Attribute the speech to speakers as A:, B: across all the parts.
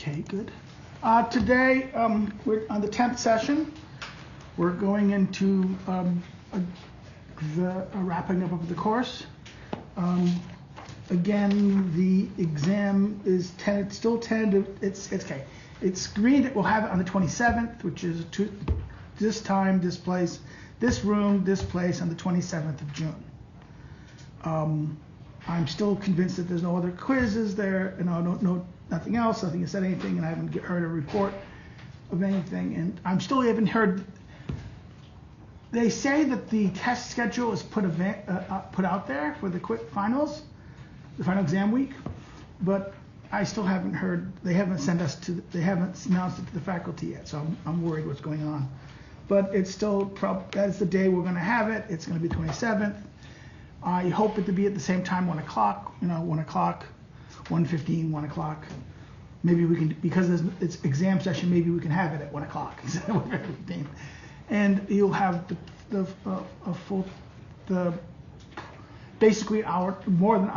A: Okay, good. Today, we're on the 10th session. We're going into the wrapping up of the course. Again, the exam is still tentative. It's okay. It's agreed that we'll have it on the 27th, which is this time, this place, this room, this place on the 27th of June. I'm still convinced that there's no other quizzes there, and I don't know nothing else. Nothing has said anything, and I haven't heard a report of anything. And I'm still haven't heard. They say that the test schedule is put out there for the finals, the final exam week, but I still haven't heard. They haven't they haven't announced it to the faculty yet, so I'm worried what's going on. But it's still that's the day we're going to have it. It's going to be 27th. I hope it to be at the same time, 1 o'clock. 1 o'clock, 1:15, 1 o'clock. Maybe we can, because it's exam session. Maybe we can have it at 1 o'clock instead of 1:15. And you'll have the basically more than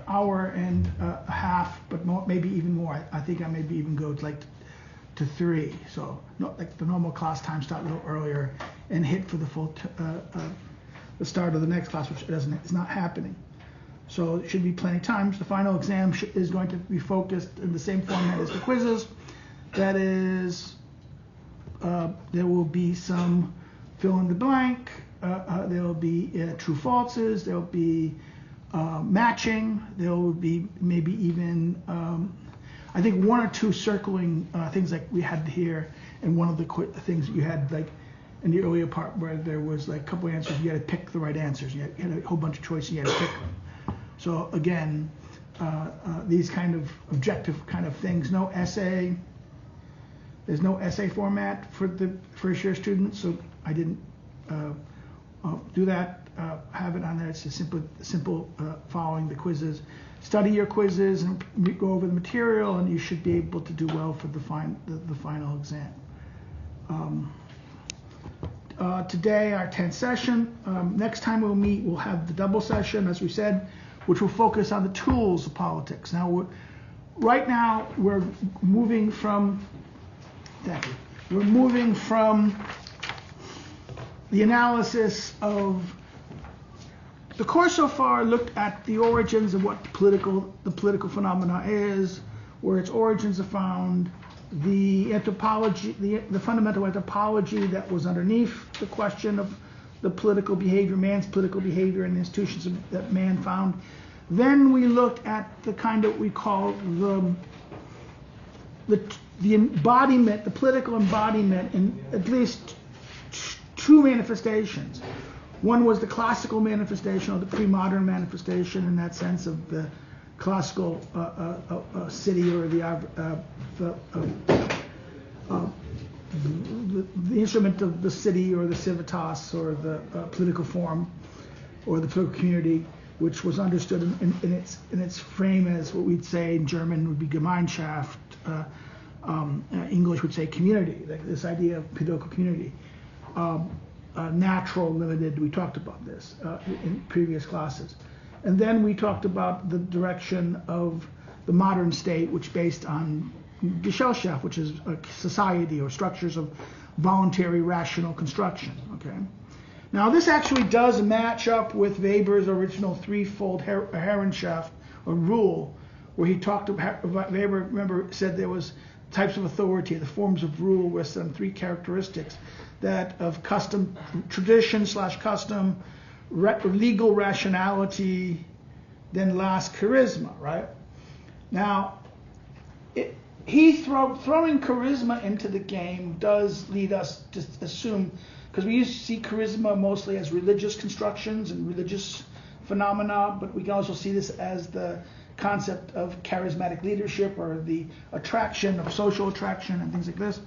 A: hour and a half, but maybe even more. I think I maybe even go to 3. So like the normal class time, start a little earlier and hit for the full the start of the next class, which it's not happening. So it should be plenty of time. The final exam is going to be focused in the same format as the quizzes. That is, there will be some fill in the blank. There will be true falses. There will be matching. There will be maybe even, I think, 1 or 2 circling things like we had here, and one of the things you had like in the earlier part where there was like a couple of answers, you had to pick the right answers. You had a whole bunch of choices, you had to pick them. So again, these kind of objective kind of things. No essay. There's no essay format for the first year students, so I didn't do that. Have it on there. It's just simple following the quizzes. Study your quizzes and go over the material, and you should be able to do well for the final exam. Today, our 10th session. Next time we'll meet, we'll have the double session, as we said, which will focus on the tools of politics. Now, right now, we're moving from the analysis of the course so far. Looked at the origins of what the political phenomena is, where its origins are found, the anthropology, the fundamental anthropology that was underneath the question of the political behavior, man's political behavior, and the institutions that man found. Then we looked at the kind of we call the embodiment, the political embodiment, in at least 2 manifestations. One was the classical manifestation, or the pre-modern manifestation, in that sense of the classical city, or the instrument of the city, or the civitas, or the political form, or the political community, which was understood in its frame as what we'd say in German would be Gemeinschaft. English would say community, like this idea of political community. Natural, limited, we talked about this in previous classes. And then we talked about the direction of the modern state, which based on Gesellschaft, which is a society or structures of voluntary rational construction. Okay. Now this actually does match up with Weber's original threefold Herrenschaft, or rule, where he talked about, Weber, remember, said there was types of authority, the forms of rule with some 3 characteristics, that of custom, tradition/custom, legal rationality, then last charisma, right? Now, throwing charisma into the game does lead us to assume, because we used to see charisma mostly as religious constructions and religious phenomena, but we can also see this as the concept of charismatic leadership, or the attraction of social attraction and things like this.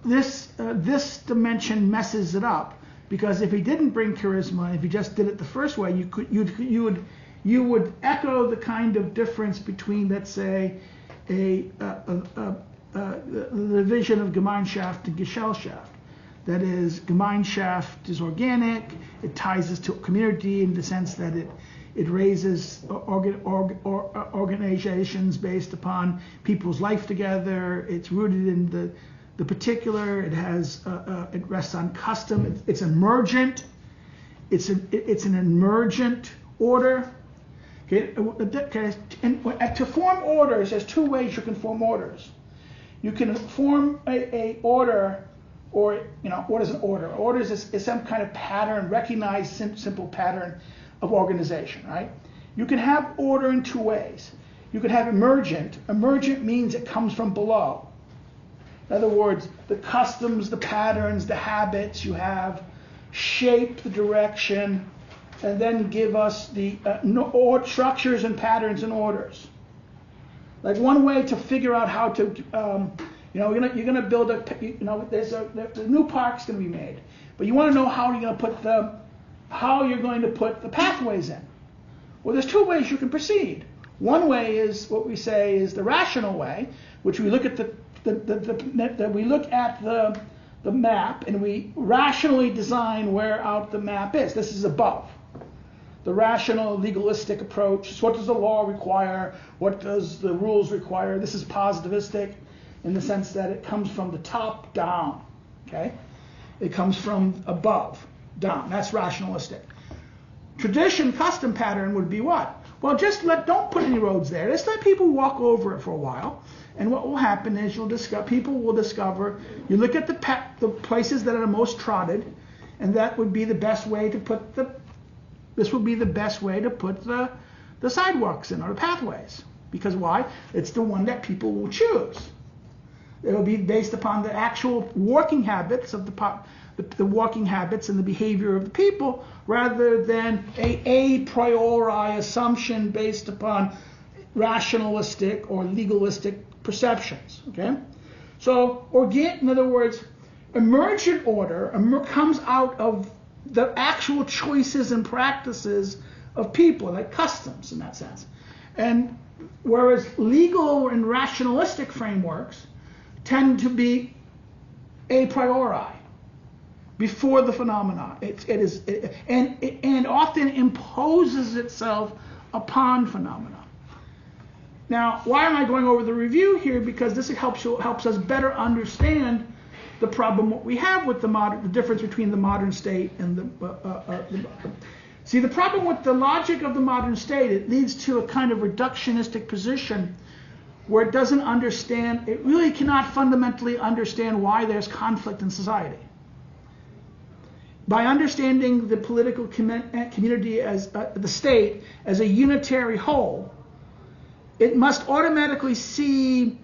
A: This dimension messes it up, because if he didn't bring charisma, if he just did it the first way, you would echo the kind of difference between, let's say, the division of Gemeinschaft and Gesellschaft. That is, Gemeinschaft is organic. It ties us to a community in the sense that It raises organizations based upon people's life together. It's rooted in the particular. It has it rests on custom. It's emergent. It's an emergent order. Okay. And to form orders, there's two ways you can form orders. You can form a order, or what is an order? Orders is some kind of pattern, recognized simple pattern of organization, right? You can have order in two ways. You can have emergent. Emergent means it comes from below. In other words, the customs, the patterns, the habits you have shape the direction and then give us the structures and patterns and orders. Like one way to figure out how to, you're going to build there's a new park's going to be made, but you want to know how you're going to put the pathways in. Well, there's two ways you can proceed. One way is what we say is the rational way, which we look at the map and we rationally design where out the map is. This is above. The rational legalistic approach. So what does the law require? What does the rules require? This is positivistic in the sense that it comes from the top down. Okay? It comes from above down. That's rationalistic. Tradition, custom pattern would be what? Well, don't put any roads there. Just let people walk over it for a while. And what will happen is people will discover, you look at the places that are most trotted, and that would be the best way to put the sidewalks in, or the pathways. Because why? It's the one that people will choose. It will be based upon the actual walking habits of the walking habits and the behavior of the people, rather than a priori assumption based upon rationalistic or legalistic perceptions. Okay, so in other words, emergent order comes out of the actual choices and practices of people, like customs in that sense. And whereas legal and rationalistic frameworks tend to be a priori, before the phenomena. And often imposes itself upon phenomena. Now, why am I going over the review here? Because this helps us better understand the problem what we have with the difference between the modern state and the problem with the logic of the modern state. It leads to a kind of reductionistic position where it really cannot fundamentally understand why there's conflict in society. By understanding the political community as the state as a unitary whole, it must automatically see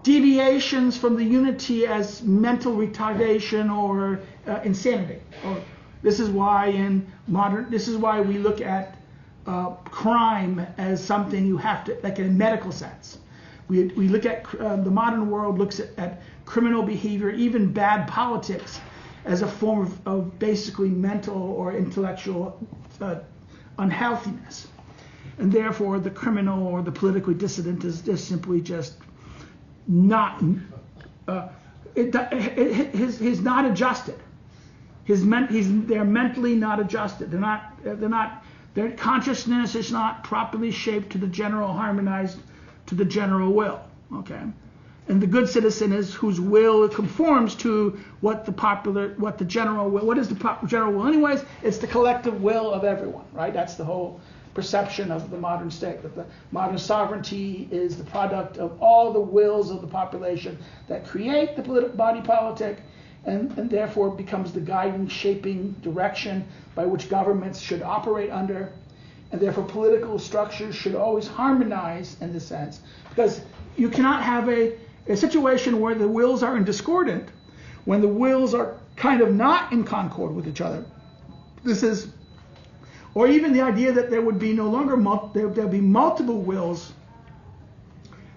A: deviations from the unity as mental retardation or insanity. This is why we look at crime as something you have to, like in a medical sense. We look at the modern world looks at criminal behavior, even bad politics, as a form of basically mental or intellectual unhealthiness. And therefore the criminal or the politically dissident is just simply not, he's not adjusted. They're mentally not adjusted. Their consciousness is not properly shaped to the general, harmonized to the general will. Okay. And the good citizen is whose will conforms to what the general will. What is the general will anyways? It's the collective will of everyone, right? That's the whole perception of the modern state, that the modern sovereignty is the product of all the wills of the population that create the body politic, and therefore becomes the guiding, shaping direction by which governments should operate under, and therefore political structures should always harmonize in this sense. Because you cannot have a situation where the wills are in discordant, when the wills are kind of not in concord with each other. Or even the idea that there would be no longer there'll be multiple wills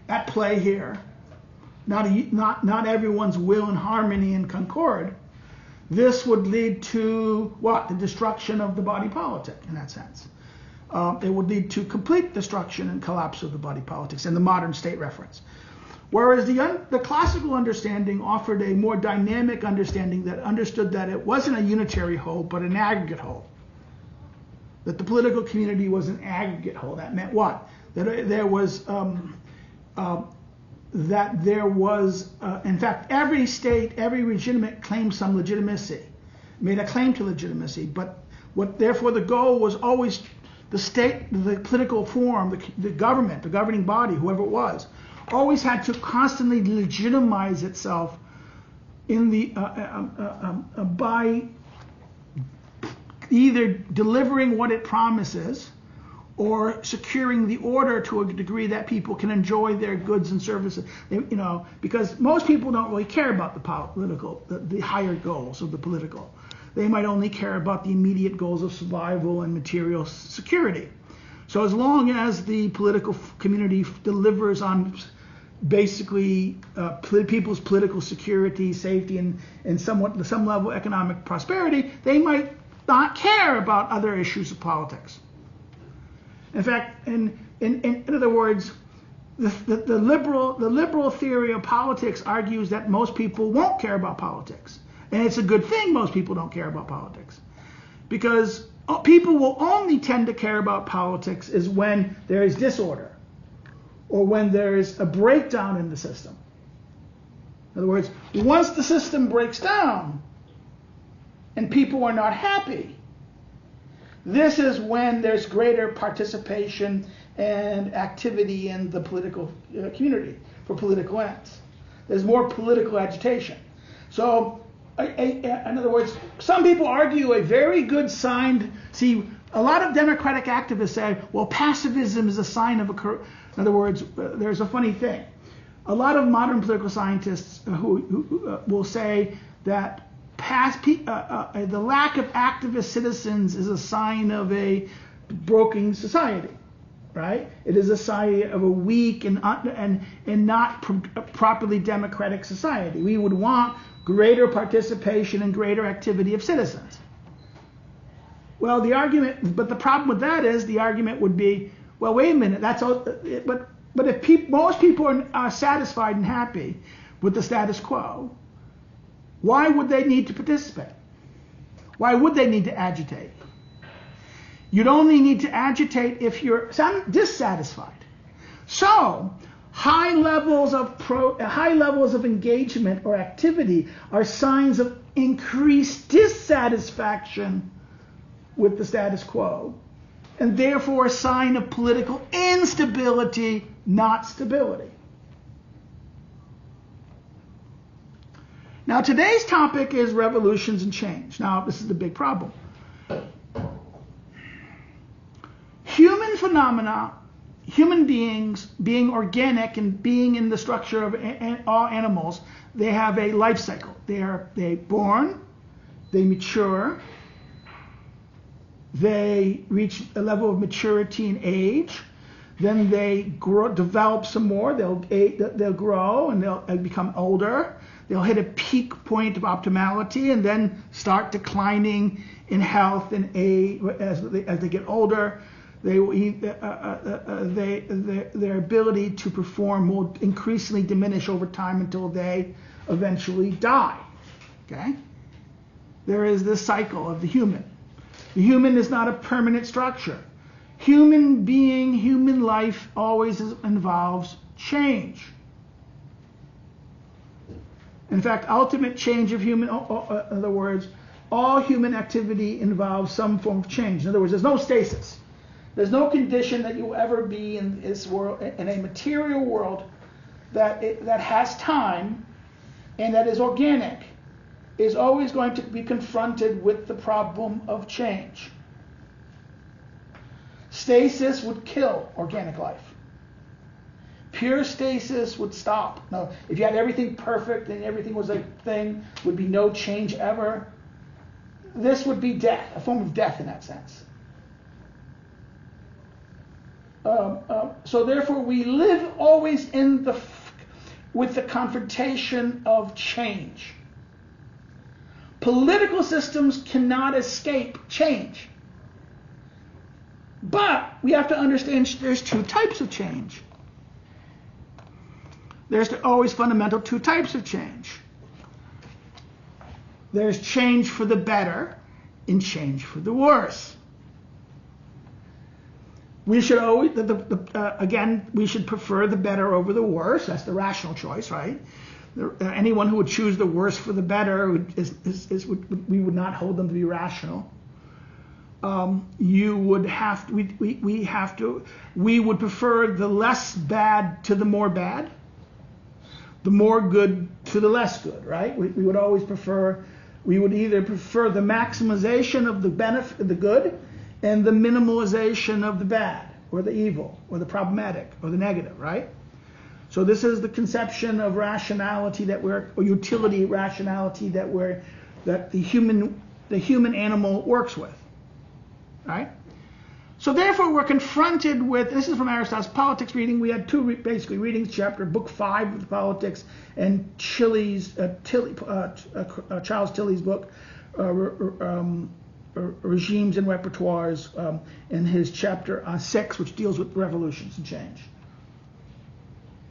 A: at play here. Not everyone's will in harmony and concord. This would lead to what? The destruction of the body politic in that sense. It would lead to complete destruction and collapse of the body politics in the modern state reference. Whereas the classical understanding offered a more dynamic understanding that understood that it wasn't a unitary whole, but an aggregate whole. that the political community was an aggregate whole. That meant what? That there was, in fact, every state, every regime claimed some legitimacy, made a claim to legitimacy. But therefore, the goal was always the state, the political form, the government, the governing body, whoever it was, always had to constantly legitimize itself in the by either delivering what it promises or securing the order to a degree that people can enjoy their goods and services. Because most people don't really care about the political, the higher goals of the political. They might only care about the immediate goals of survival and material security. So as long as the political community delivers on basically people's political security, safety, and some level of economic prosperity, they might not care about other issues of politics. In fact, in other words, the liberal theory of politics argues that most people won't care about politics. And it's a good thing most people don't care about politics. Because people will only tend to care about politics is when there is disorder or when there is a breakdown in the system. In other words, once the system breaks down and people are not happy, this is when there's greater participation and activity in the political community for political ends. There's more political agitation. So, in other words, some people argue a very good sign. See, a lot of democratic activists say, well, pacifism is a sign of in other words, there's a funny thing. A lot of modern political scientists who will say that the lack of activist citizens is a sign of a broken society, right? It is a sign of a weak and not properly democratic society. We would want greater participation and greater activity of citizens. Well, but the problem with that is the argument would be, well, wait a minute, that's all, but if most people are satisfied and happy with the status quo, why would they need to participate? Why would they need to agitate? You'd only need to agitate if you're dissatisfied. So, high levels of engagement or activity are signs of increased dissatisfaction with the status quo, and therefore a sign of political instability, not stability. Now, today's topic is revolutions and change. Now, this is the big problem. Human phenomena, human beings being organic and being in the structure of all animals, they have a life cycle. They're born, they mature, they reach a level of maturity and age, then they develop some more, they'll grow and they'll become older. They'll hit a peak point of optimality and then start declining in health and age as they get older. Their ability to perform will increasingly diminish over time until they eventually die. Okay? There is this cycle of the human. The human is not a permanent structure. Human being, human life always involves change. In fact, ultimate change of human, in other words, all human activity involves some form of change. In other words, there's no stasis. There's no condition that you will ever be in this world, in a material world that has time and that is organic, is always going to be confronted with the problem of change. Stasis would kill organic life. Pure stasis would stop. No, if you had everything perfect and everything was a thing, would be no change ever. This would be death, a form of death in that sense. So therefore, we live always with the confrontation of change. Political systems cannot escape change. But we have to understand there's two types of change. There's always fundamental two types of change. There's change for the better and change for the worse. We should always, again, we should prefer the better over the worse. That's the rational choice, right? Anyone who would choose the worse for the better we would not hold them to be rational. You would have to, we would prefer the less bad to the more bad, the more good to the less good, right? We would always prefer, we would either prefer the maximization of the benefit, the good, and the minimalization of the bad, or the evil, or the problematic, or the negative, right? So this is the conception of rationality or utility rationality that the human animal works with, right? So therefore we're confronted with, this is from Aristotle's Politics reading. We had two basically readings, book 5 of the Politics, and Charles Tilly's book, Regimes and Repertoires, in his chapter 6, which deals with revolutions and change.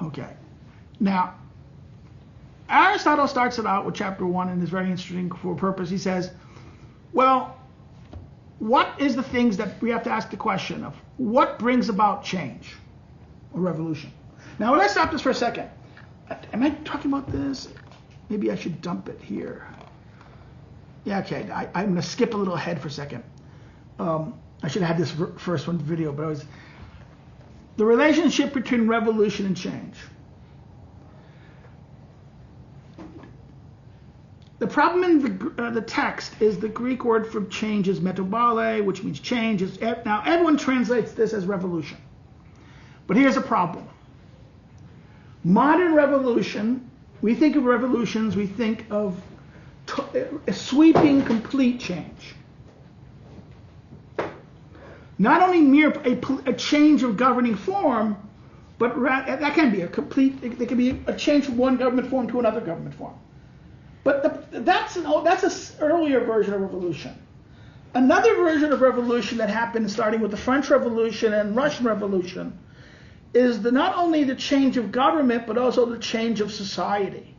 A: Okay. Now, Aristotle starts it out with chapter 1, and is very interesting for a purpose. He says, well, what is the things that we have to ask the question of? What brings about change or revolution? Now, let's stop this for a second. Am I talking about this? Maybe I should dump it here. Yeah, okay. I'm going to skip a little ahead for a second. I should have had this first one video, but the relationship between revolution and change. The problem in the text is the Greek word for change is metabole, which means change. Now, everyone translates this as revolution. But here's a problem. Modern revolution, we think of revolutions, we think of a sweeping, complete change. Not only mere a change of governing form, but that can be there can be a change from one government form to another government form. But that's an earlier version of revolution. Another version of revolution that happened starting with the French Revolution and Russian Revolution is not only the change of government, but also the change of society.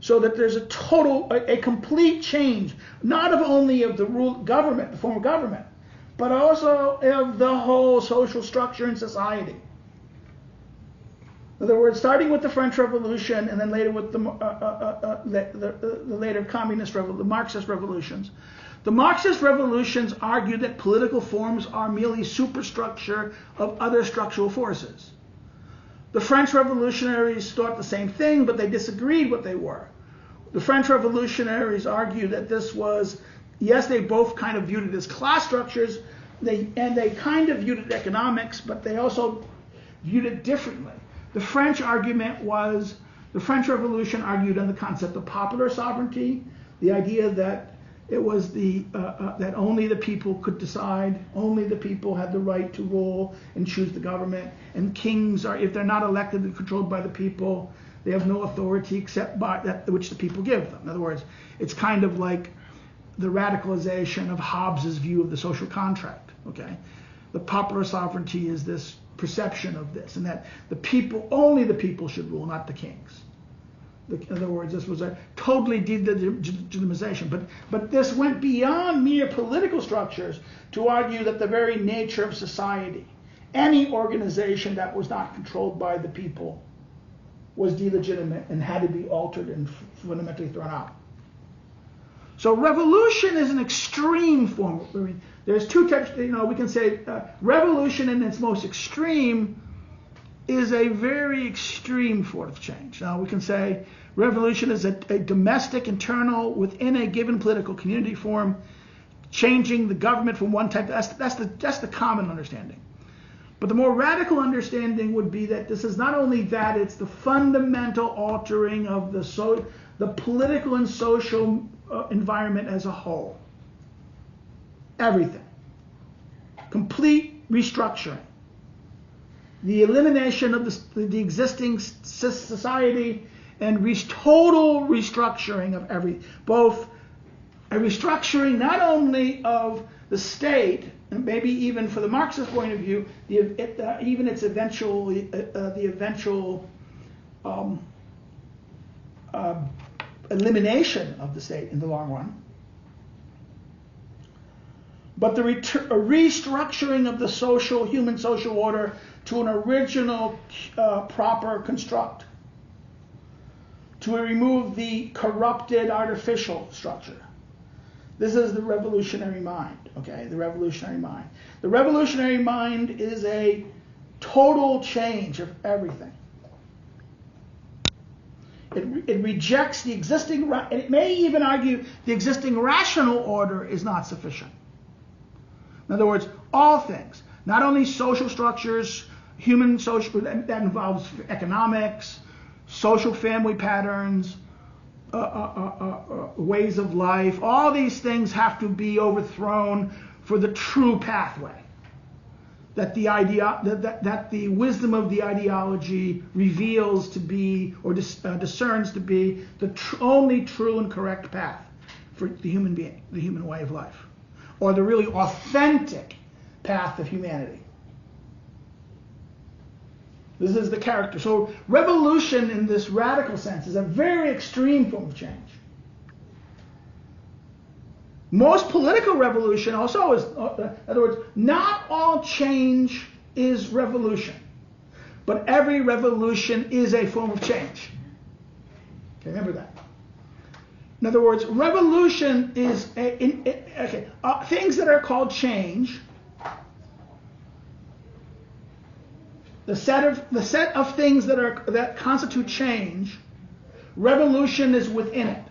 A: So that there's a complete change, not only of the government, the form of government, but also of the whole social structure in society. In other words, starting with the French Revolution and then later with the later the Marxist revolutions. The Marxist revolutions argued that political forms are merely superstructure of other structural forces. The French revolutionaries thought the same thing, but they disagreed what they were. The French revolutionaries argued that this was, yes, they both kind of viewed it as class structures, and they kind of viewed it as economics, but they also viewed it differently. The French Revolution argued on the concept of popular sovereignty, the idea that it was that only the people could decide, only the people had the right to rule and choose the government, and kings are, if they're not elected and controlled by the people, they have no authority except by that which the people give them. In other words, it's kind of like the radicalization of Hobbes's view of the social contract. Okay, the popular sovereignty is this perception of this, and that only the people should rule, not the kings. In other words, this was a totally delegitimization. But this went beyond mere political structures to argue that the very nature of society, any organization that was not controlled by the people, was delegitimate and had to be altered and fundamentally thrown out. So revolution is an extreme form. I mean, there's two types. We can say revolution in its most extreme is a very extreme form of change. Now we can say revolution is a domestic, internal, within a given political community form, changing the government from one type. That's the common understanding. But the more radical understanding would be that this is not only that, it's the fundamental altering of the political and social environment as a whole. Everything. Complete restructuring. The elimination of the existing society and total restructuring of both a restructuring not only of the state, and maybe even for the Marxist point of view, even its eventual elimination of the state in the long run, but the restructuring of the human social order to an original proper construct, to remove the corrupted artificial structure. This is the revolutionary mind, okay? The revolutionary mind. The revolutionary mind is a total change of everything. It rejects the existing, and it may even argue the existing rational order is not sufficient. In other words, all things, not only social structures, human social, that involves economics, social family patterns, ways of life, all these things have to be overthrown for the true pathway. That the wisdom of the ideology reveals to be, or discerns to be, the only true and correct path for the human being, the human way of life, or the really authentic path of humanity. This is the character. So revolution in this radical sense is a very extreme form of change. Most political revolution also is, in other words, not all change is revolution, but every revolution is a form of change. Okay, remember that. In other words, revolution is things that are called change. The set of things that constitute change, revolution is within it.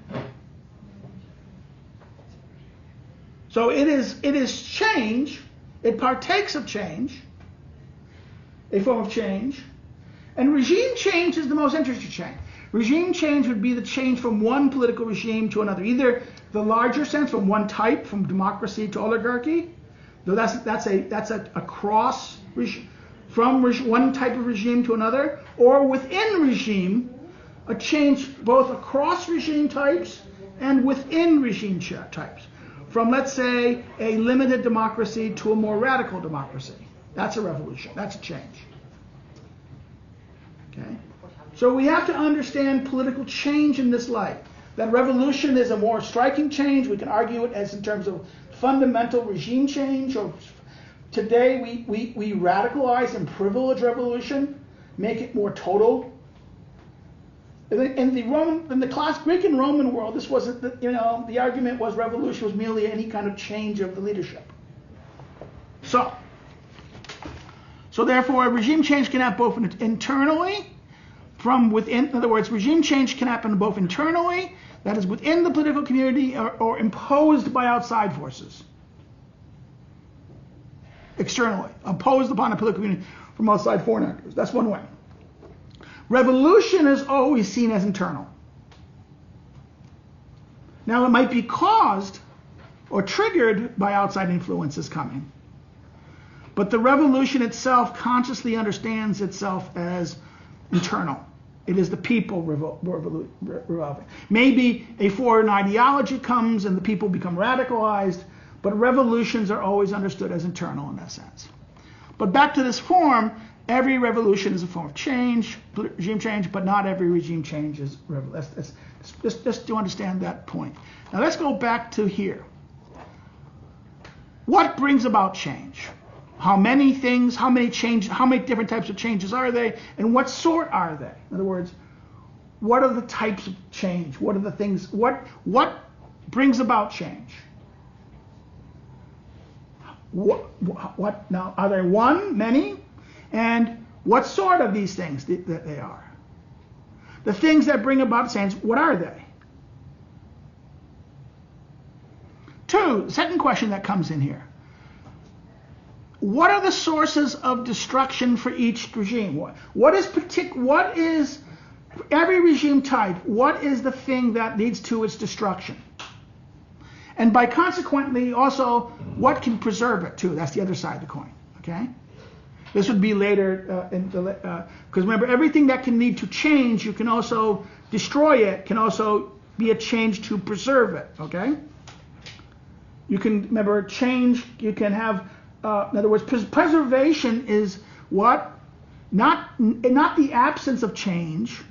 A: So it is change. It partakes of change, a form of change, and regime change is the most interesting change. Regime change would be the change from one political regime to another, either the larger sense from one type, from democracy to oligarchy, though that's a cross regime. From one type of regime to another, or within regime, a change both across regime types and within regime types. From, let's say, a limited democracy to a more radical democracy. That's a revolution. That's a change. Okay? So we have to understand political change in this light. That revolution is a more striking change. We can argue it as in terms of fundamental regime change, or today we radicalize and privilege revolution, make it more total. In the classic Greek and Roman world, this wasn't, the argument was revolution was merely any kind of change of the leadership. So therefore, regime change can happen both internally, from within. In other words, regime change can happen both internally, that is within the political community, or imposed by outside forces. Externally, imposed upon a political community from outside foreign actors. That's one way. Revolution is always seen as internal. Now, it might be caused or triggered by outside influences coming, but the revolution itself consciously understands itself as internal. It is the people revolving. Maybe a foreign ideology comes and the people become radicalized, but revolutions are always understood as internal in that sense. But back to this form, every revolution is a form of change, regime change, but not every regime change is revolution. Just to understand that point. Now let's go back to here. What brings about change? How many things, how many different types of changes are they, and what sort are they? In other words, what are the types of change? What are the things, what brings about change? What now, are there one, many? And what sort of these things that they are? The things that bring about change, what are they? Two, the second question that comes in here. What are the sources of destruction for each regime? What is every regime type, what is the thing that leads to its destruction? And by consequently also, what can preserve it too? That's the other side of the coin, okay? This would be later, because remember, everything that can lead to change, you can also destroy it, can also be a change to preserve it, okay? You can, remember, change, you can have, in other words, preservation is what? Not the absence of change,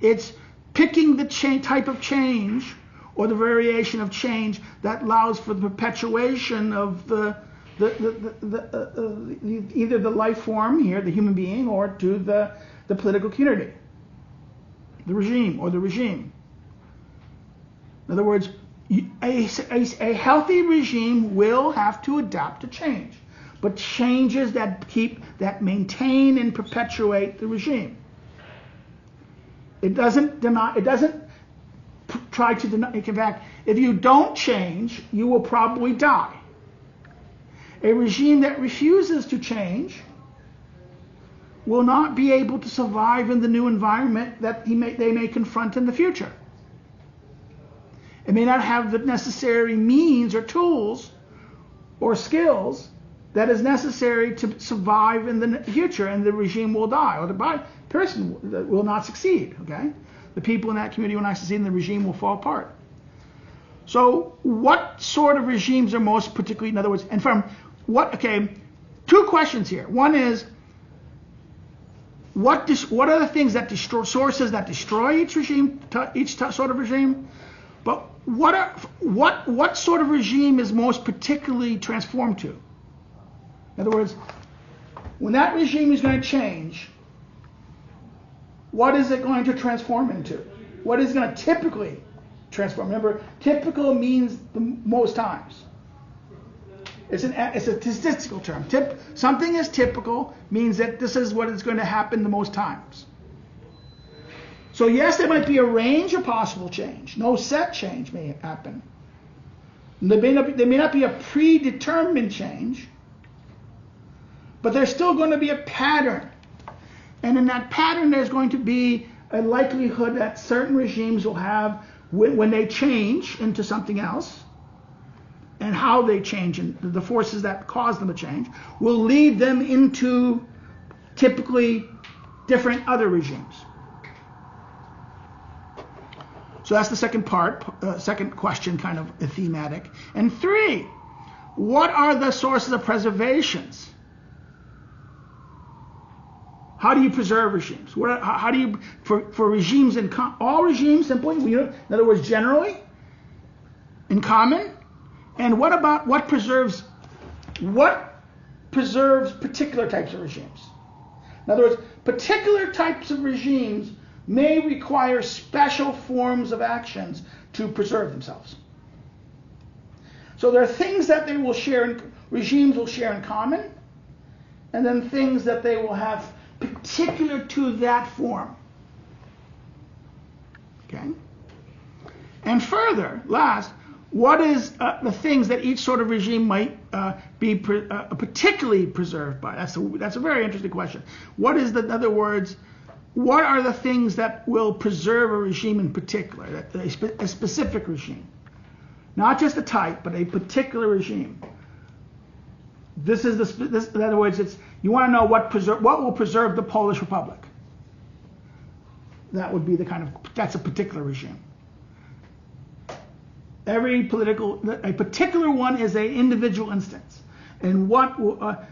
A: it's picking the type of change or the variation of change that allows for the perpetuation of either the life form here, the human being, or to the political community, the regime or the regime. In other words, a healthy regime will have to adapt to change, but changes that maintain and perpetuate the regime. It doesn't try to deny. In fact, if you don't change, you will probably die. A regime that refuses to change will not be able to survive in the new environment that they may confront in the future. It may not have the necessary means or tools or skills that is necessary to survive in the future, and the regime will die, or the person will not succeed. Okay, the people in that community will not succeed, and the regime will fall apart. So, what sort of regimes are most particularly, in other words, and from what? Okay, two questions here. One is, what are the things that sources that destroy each regime, sort of regime? But what sort of regime is most particularly transformed to? In other words, when that regime is going to change, what is it going to transform into? What is it going to typically transform? Remember, typical means the most times. It's a statistical term. Something is typical means that this is what is going to happen the most times. So yes, there might be a range of possible change. No set change may happen. There may not be a predetermined change, but there's still going to be a pattern. And in that pattern, there's going to be a likelihood that certain regimes will have, when they change into something else, and how they change and the forces that cause them to change, will lead them into typically different other regimes. So that's the second part, second question, kind of thematic. And 3, what are the sources of preservations? How do you preserve regimes? How do you, for regimes, all regimes simply, in other words, generally, in common? And what preserves particular types of regimes? In other words, particular types of regimes may require special forms of actions to preserve themselves. So there are things that regimes will share in common, and then things that they will have particular to that form. Okay? And further, last, what is the things that each sort of regime might be particularly preserved by? That's a very interesting question. In other words, what are the things that will preserve a regime in particular, a specific regime? Not just a type, but a particular regime. In other words, you want to know what will preserve the Polish Republic. That would be that's a particular regime. A particular one is an individual instance, and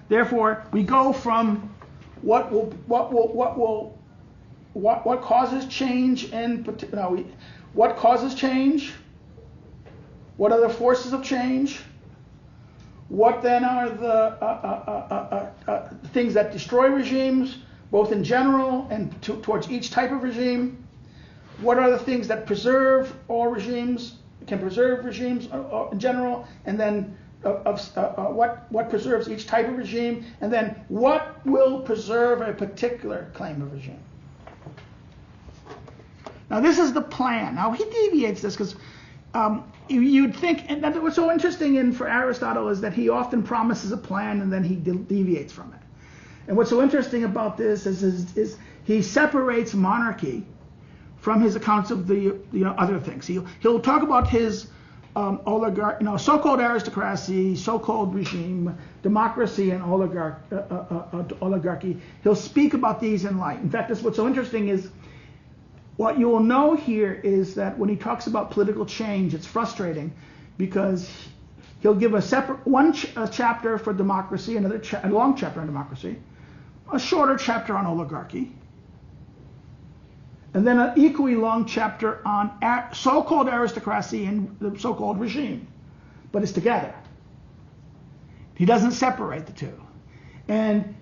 A: therefore we go from what causes change what causes change, what are the forces of change, what then are the things that destroy regimes, both in general and towards each type of regime, what are the things that preserve all regimes, can preserve regimes in general, and then what preserves each type of regime, and then what will preserve a particular claim of regime. Now this is the plan. Now he deviates this because you'd think, and what's so interesting for Aristotle is that he often promises a plan and then he deviates from it. And what's so interesting about this is he separates monarchy from his accounts of the other things. He'll talk about his so-called aristocracy, so-called regime, democracy, and oligarchy. He'll speak about these in light. In fact, what's so interesting is what you will know here is that when he talks about political change, it's frustrating because he'll give a separate chapter for democracy, a long chapter on democracy, a shorter chapter on oligarchy. and then an equally long chapter on so-called aristocracy and the so-called regime, but it's together. He doesn't separate the two. And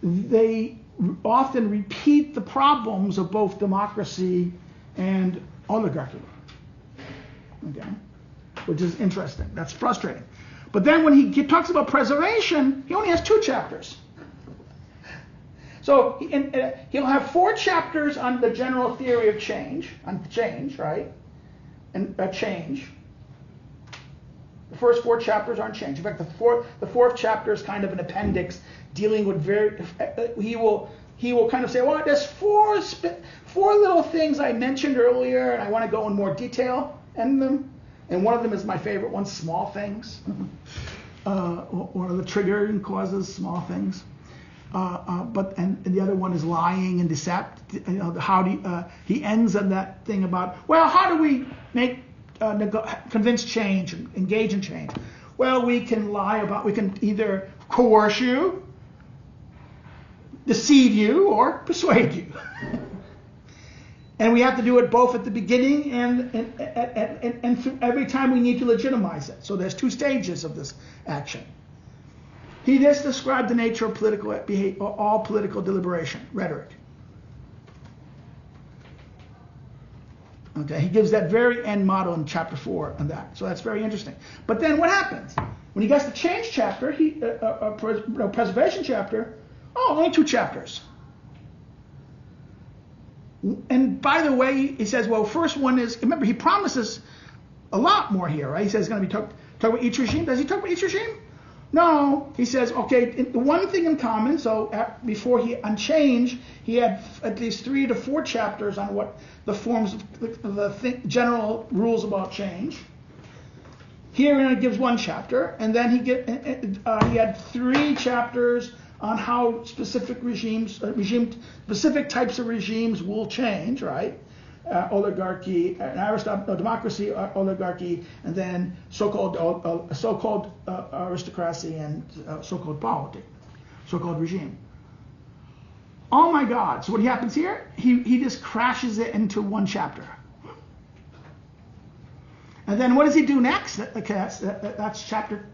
A: they often repeat the problems of both democracy and oligarchy. Okay? Which is interesting. That's frustrating. But then when he talks about preservation, he only has 2 chapters. So he'll have 4 chapters on the general theory of change, right? And change. The first 4 chapters are on change. In fact, the fourth chapter is kind of an appendix dealing with he will kind of say, well, there's 4 little things I mentioned earlier, and I want to go in more detail in them. And one of them is my favorite one, small things. One of the triggering causes, small things. But the other one is lying and deception. He ends on that thing about, well, how do we convince change and engage in change? Well, we can we can either coerce you, deceive you, or persuade you. And we have to do it both at the beginning and every time we need to legitimize it. So there's 2 stages of this action. He just described the nature of political behavior, all political deliberation, rhetoric. Okay, he gives that very end model in chapter 4 on that. So that's very interesting. But then what happens? When he gets the change chapter, preservation chapter, only 2 chapters. And by the way, he says, well, first one is, remember, he promises a lot more here, right? He says he's going to be talk about each regime. Does he talk about each regime? No. He says, okay, the one thing in common, so on change, he had at least 3 to 4 chapters on what the forms of the general rules about change. Here he gives 1 chapter, and then he had 3 chapters on how specific specific types of regimes will change, right? Oligarchy, Aristotle, democracy, oligarchy, and then so-called aristocracy and so-called polity, so-called regime. Oh my God! So what happens here? He just crashes it into 1 chapter. And then what does he do next? That's chapter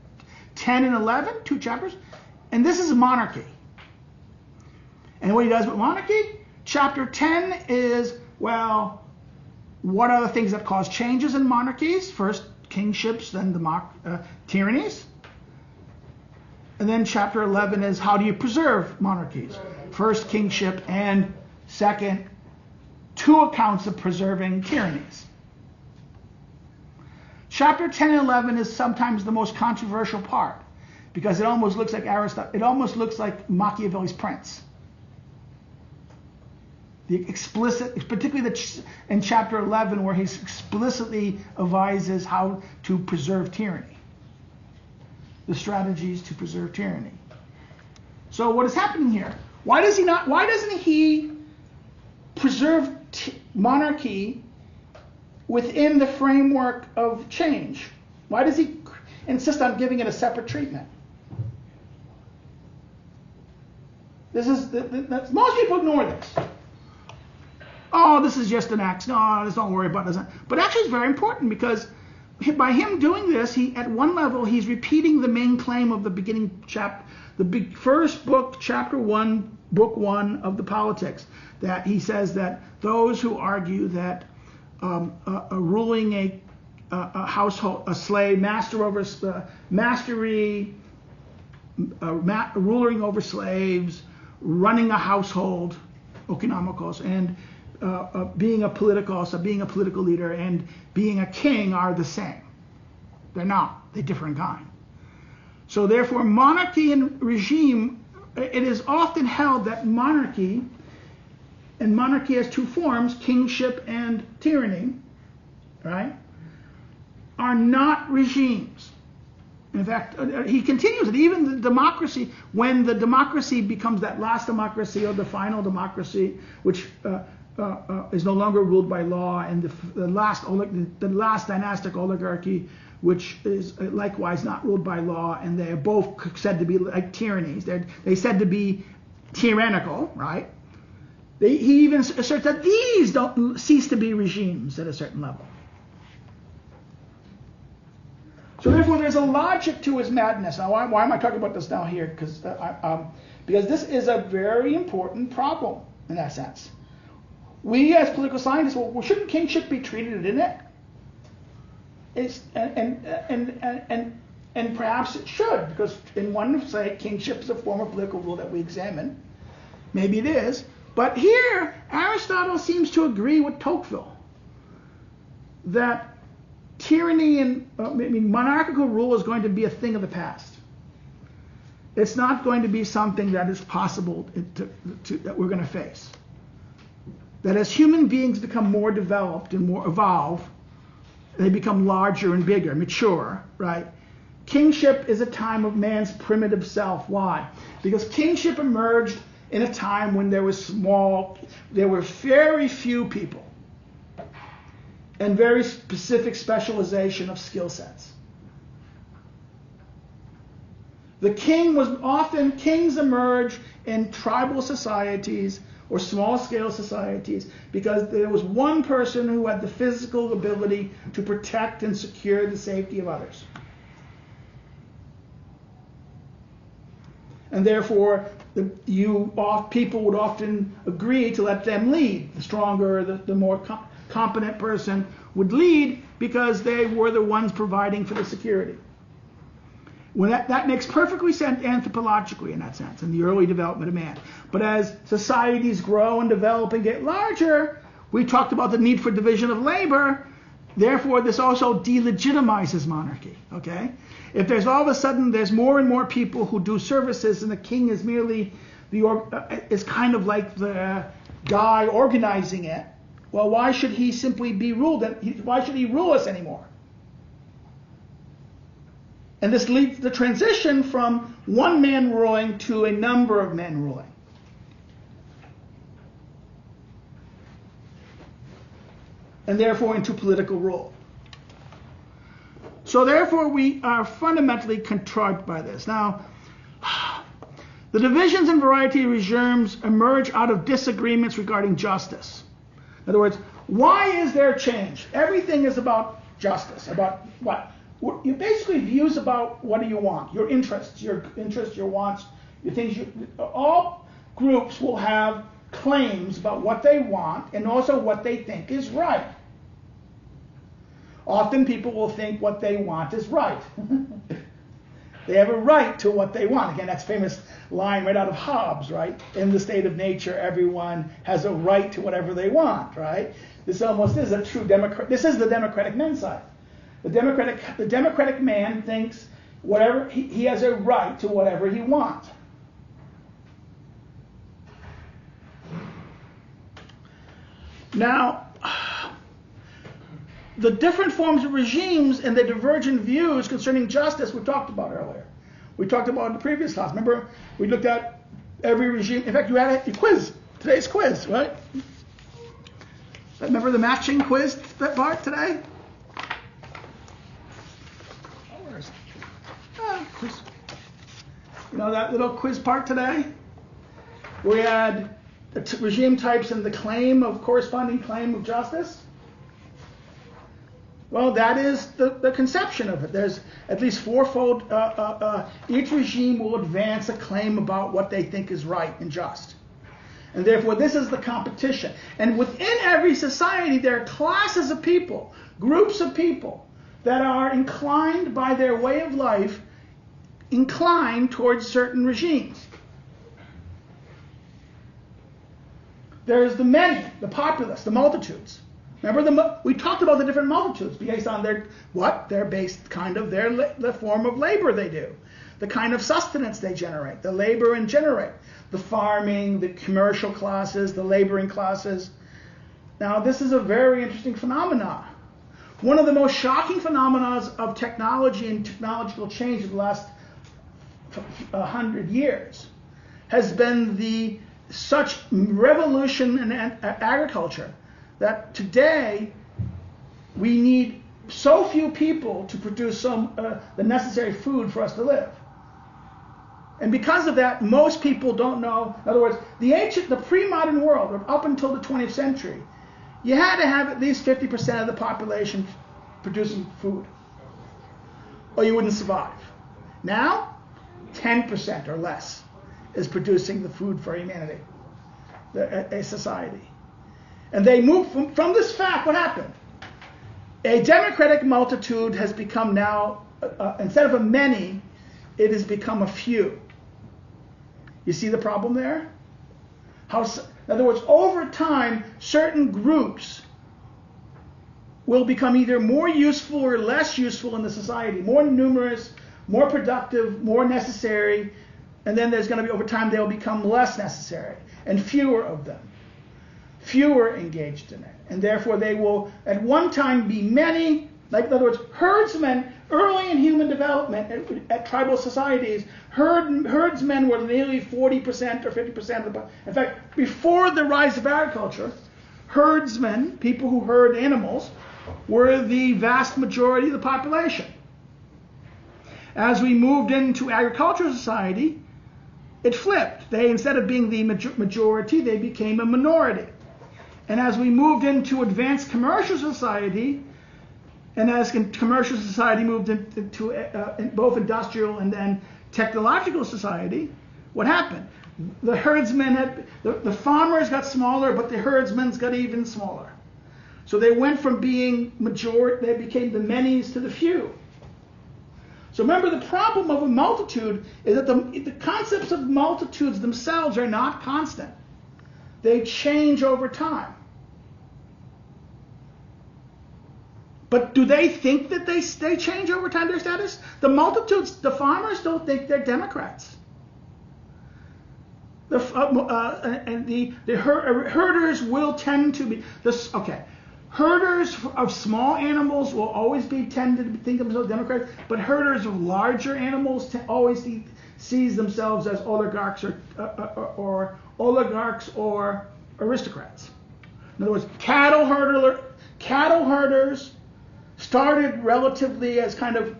A: 10 and 11, 2 chapters. And this is monarchy. And what he does with monarchy, chapter 10 is, well, what are the things that cause changes in monarchies? First, kingships, then tyrannies. And then chapter 11 is, how do you preserve monarchies? First, kingship, and second, 2 accounts of preserving tyrannies. Chapter 10 and 11 is sometimes the most controversial part, because it almost looks like Aristotle. It almost looks like Machiavelli's Prince. The explicit, particularly in chapter 11, where he explicitly advises how to preserve tyranny, the strategies to preserve tyranny. So what is happening here? Why doesn't he preserve monarchy within the framework of change? Why does he insist on giving it a separate treatment? Most people ignore this. Oh, this is just an act. No, just don't worry about it. But actually it's very important, because by him doing this, at one level, he's repeating the main claim of the beginning chapter, first book, chapter 1, book 1 of the Politics, that he says that those who argue that ruling a household, a slave, ruling over slaves, running a household, oikonomikos, and being a political leader, and being a king are the same. They're not. They differ in kind. So therefore, monarchy and regime, it is often held that monarchy has 2 forms, kingship and tyranny, right, are not regimes. In fact, he continues it. Even the democracy, when the democracy becomes that last democracy or the final democracy, which is no longer ruled by law, and the last dynastic oligarchy, which is likewise not ruled by law, and they are both said to be like tyrannies. They said to be tyrannical, right? He even asserts that these don't cease to be regimes at a certain level. So therefore, there's a logic to his madness. Now, why am I talking about this now here? Because this is a very important problem in that sense. We as political scientists, well, shouldn't kingship be treated in it? And perhaps it should, because in one say kingship is a form of political rule that we examine. Maybe it is. But here, Aristotle seems to agree with Tocqueville that tyranny and monarchical rule is going to be a thing of the past. It's not going to be something that is possible that we're going to face. That as human beings become more developed and more evolve, they become larger and bigger, mature, right? Kingship is a time of man's primitive self. Why? Because kingship emerged in a time when there were very few people and very specific specialization of skill sets. The king was often, kings emerge in tribal societies or small-scale societies because there was one person who had the physical ability to protect and secure the safety of others. And therefore, people would often agree to let them lead. The stronger, the more competent person would lead because they were the ones providing for the security. When that makes perfectly sense anthropologically in that sense, in the early development of man. But as societies grow and develop and get larger, we talked about the need for division of labor. Therefore, this also delegitimizes monarchy. Okay? If there's all of a sudden there's more and more people who do services, and the king is merely is kind of like the guy organizing it, well, why should he simply be ruled? Why should he rule us anymore? And this leads the transition from one man ruling to a number of men ruling. And therefore into political rule. So therefore we are fundamentally contrite by this. Now, the divisions and variety of regimes emerge out of disagreements regarding justice. In other words, why is there change? Everything is about justice, about what? You basically views about what do you want, your interests, your wants, your things. All groups will have claims about what they want and also what they think is right. Often people will think what they want is right. They have a right to what they want. Again, that's a famous line right out of Hobbes, right? In the state of nature, everyone has a right to whatever they want, right? This almost is a true democrat. This is the democratic men's side. The democratic man thinks whatever he has a right to whatever he wants. Now, the different forms of regimes and the divergent views concerning justice we talked about earlier. We talked about in the previous class. Remember, we looked at every regime. In fact, you had a quiz, today's quiz, right? Remember the matching quiz part today? You know that little quiz part today? We had the regime types and the claim of corresponding claim of justice. Well, that is the conception of it. There's at least fourfold. Each regime will advance a claim about what they think is right and just. And therefore, this is the competition. And within every society, there are classes of people, groups of people, that are inclined by their way of life, inclined towards certain regimes. There's the many, the populace, the multitudes. Remember, we talked about the different multitudes based on they're based kind of the form of labor they do, the kind of sustenance they generate, the labor and generate, the farming, the commercial classes, the laboring classes. Now, this is a very interesting phenomenon. One of the most shocking phenomena of technology and technological change of the last 100 years has been such revolution in agriculture that today we need so few people to produce the necessary food for us to live. And because of that, most people don't know. In other words, the pre-modern world, up until the 20th century, you had to have at least 50% of the population producing food, or you wouldn't survive. Now, 10% or less is producing the food for humanity, a society. And they moved from this fact. What happened? A democratic multitude has become now, instead of a many, it has become a few. You see the problem there? In other words, over time, certain groups will become either more useful or less useful in the society, more numerous, more productive, more necessary, and then there's going to be, over time, they'll become less necessary, and fewer of them, fewer engaged in it. And therefore, they will at one time be many, like in other words, herdsmen, early in human development at tribal societies, herdsmen were nearly 40% or 50% of the. In fact, before the rise of agriculture, herdsmen, people who herd animals, were the vast majority of the population. As we moved into agricultural society, it flipped. They, instead of being the majority, they became a minority. And as we moved into advanced commercial society, and as commercial society moved into both industrial and then technological society, what happened? The herdsmen the farmers got smaller, but the herdsmen got even smaller. So they went from being majority, they became the manys to the few. So remember, the problem of a multitude is that the concepts of multitudes themselves are not constant. They change over time. But do they think that they change over time, their status? The multitudes, the farmers don't think they're Democrats. Herders will tend to be herders of small animals will always tend to think of themselves Democrats, but herders of larger animals always sees themselves as oligarchs or aristocrats. In other words, cattle herders started relatively as kind of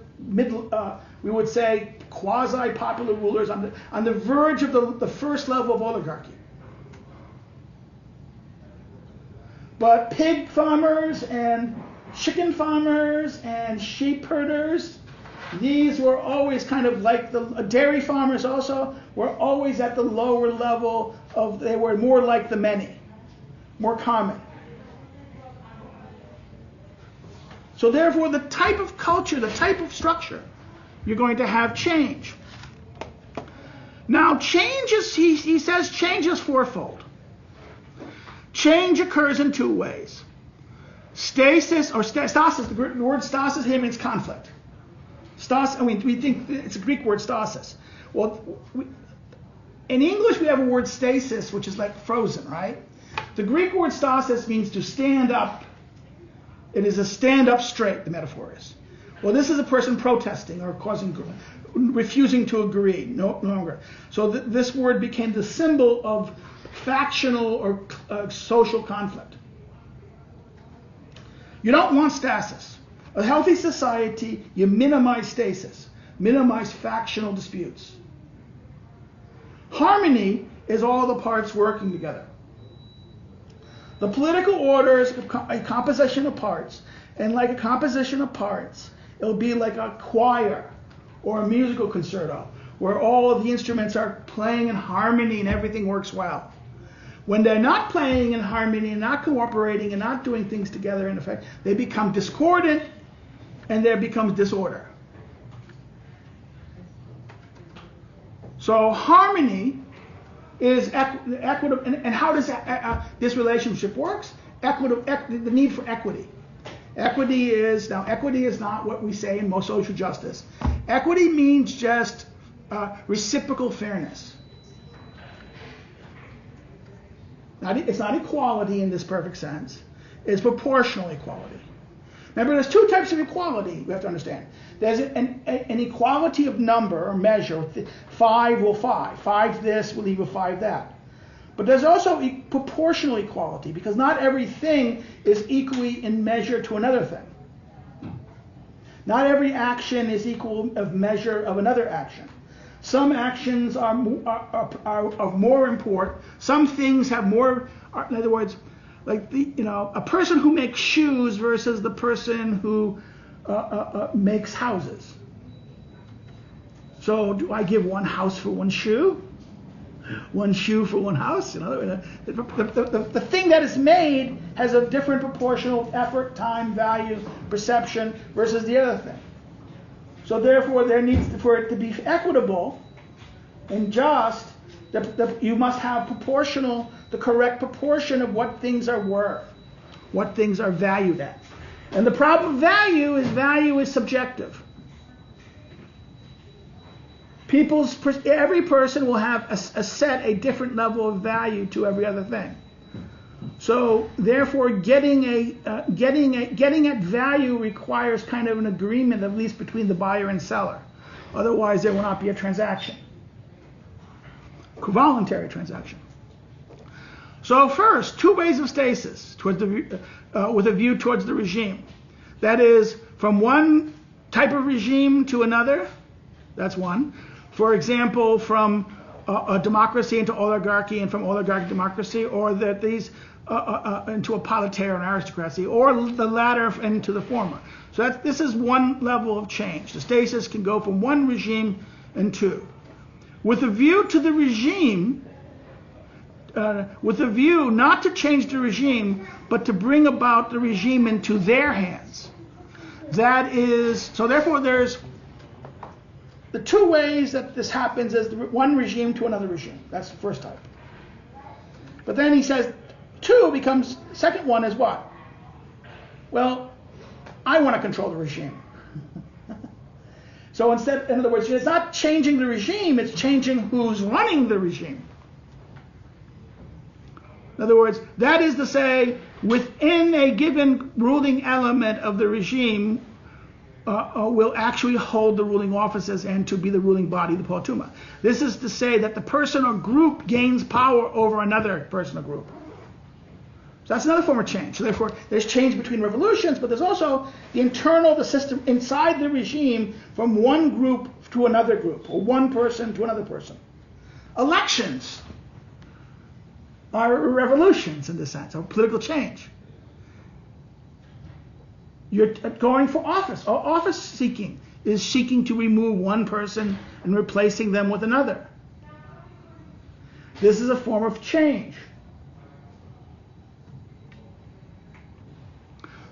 A: we would say quasi-popular rulers on the verge of the first level of oligarchy. But pig farmers and chicken farmers and sheep herders, these were always kind of like the dairy farmers also were always at the lower level they were more like the many, more common. So therefore, the type of culture, the type of structure, you're going to have change. Now, he says change is fourfold. Change occurs in two ways. Stasis, or stasis, the word stasis here means conflict. Stasis, we think it's a Greek word, stasis. Well, in English we have a word stasis, which is like frozen, right? The Greek word stasis means to stand up. It is a stand up straight, the metaphor is. Well, this is a person protesting or refusing to agree, no longer. So this word became the symbol of factional or social conflict. You don't want stasis. A healthy society, you minimize stasis, minimize factional disputes. Harmony is all the parts working together. The political order is a composition of parts, and like a composition of parts, it'll be like a choir or a musical concerto, where all of the instruments are playing in harmony and everything works well. When they're not playing in harmony and not cooperating and not doing things together, in effect, they become discordant and there becomes disorder. So harmony is equitable, and how does this relationship works? The need for equity. Equity is not what we say in most social justice. Equity means just reciprocal fairness. It's not equality in this perfect sense. It's proportional equality. Remember, there's two types of equality we have to understand. There's an equality of number or measure. 5 will 5. 5 this will equal 5 that. But there's also proportional equality, because not everything is equally in measure to another thing. Not every action is equal of measure of another action. Some actions are of more import. Some things have more. In other words, like a person who makes shoes versus the person who makes houses. So do I give one house for one shoe? One shoe for one house? The thing that is made has a different proportional effort, time, value, perception versus the other thing. So therefore, there needs for it to be equitable and just, you must have the correct proportion of what things are worth, what things are valued at. And the problem with value is subjective. Every person will have a different level of value to every other thing. So therefore, getting at value requires kind of an agreement, at least between the buyer and seller. Otherwise, there will not be a transaction, voluntary transaction. So first, two ways of stasis towards with a view towards the regime. That is, from one type of regime to another. That's one. For example, from a democracy into oligarchy, and from oligarchy to democracy, or that these into a politaire and aristocracy, or the latter into the former. So this is one level of change. The stasis can go from one regime and two. With a view to the regime, with a view not to change the regime, but to bring about the regime into their hands. That is, so therefore there's the two ways that this happens is one regime to another regime. That's the first type. But then he says, two becomes, second one is what? Well, I want to control the regime. So instead, in other words, it's not changing the regime, it's changing who's running the regime. In other words, that is to say, within a given ruling element of the regime, will actually hold the ruling offices and to be the ruling body, the polituma. This is to say that the person or group gains power over another person or group. So that's another form of change. So therefore, there's change between revolutions, but there's also the system inside the regime from one group to another group, or one person to another person. Elections are revolutions in this sense, or political change. You're going for office. Office seeking is seeking to remove one person and replacing them with another. This is a form of change.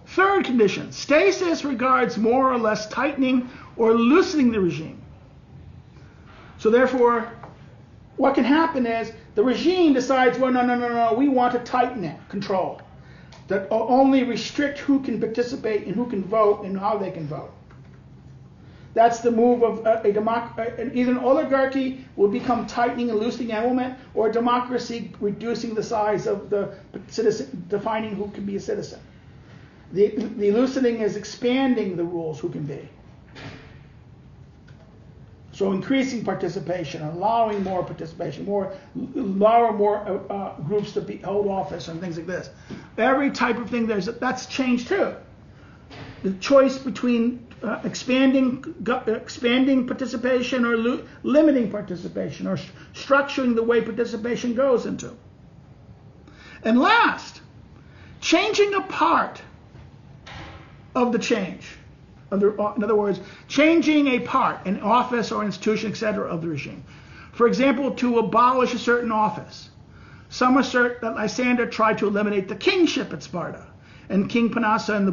A: Third condition, stasis regards more or less tightening or loosening the regime. So therefore, what can happen is the regime decides, well, no, we want to tighten it, control. That only restrict who can participate and who can vote and how they can vote. That's the move of either an oligarchy will become tightening and loosening element, or a democracy reducing the size of the citizen, defining who can be a citizen. The loosening is expanding the rules who can be. So increasing participation, allowing more participation, allowing more groups to hold office and things like this. Every type of thing that's changed too. The choice between expanding participation or limiting participation, or structuring the way participation goes into. And last, changing a part of the change. In other words, changing a part, an office or institution, etc., of the regime. For example, to abolish a certain office. Some assert that Lysander tried to eliminate the kingship at Sparta, and King Panassa and the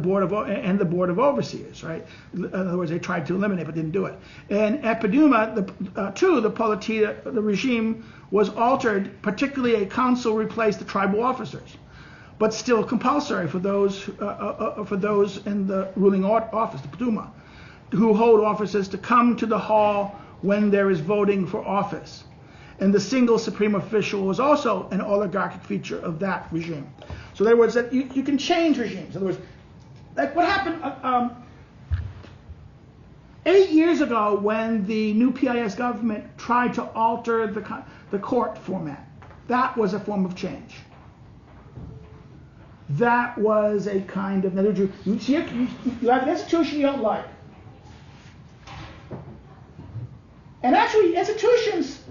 A: board of overseers. Right? In other words, they tried to eliminate, but didn't do it. And at Peduma, the politia, the regime was altered. Particularly, a council replaced the tribal officers, but still compulsory for those in the ruling office, the Peduma, who hold offices, to come to the hall when there is voting for office. And the single supreme official was also an oligarchic feature of that regime. So in other words, that you can change regimes. In other words, like what happened 8 years ago when the new PIS government tried to alter the court format. That was a form of change. That was a kind of, you have an institution you don't like. And actually, institutions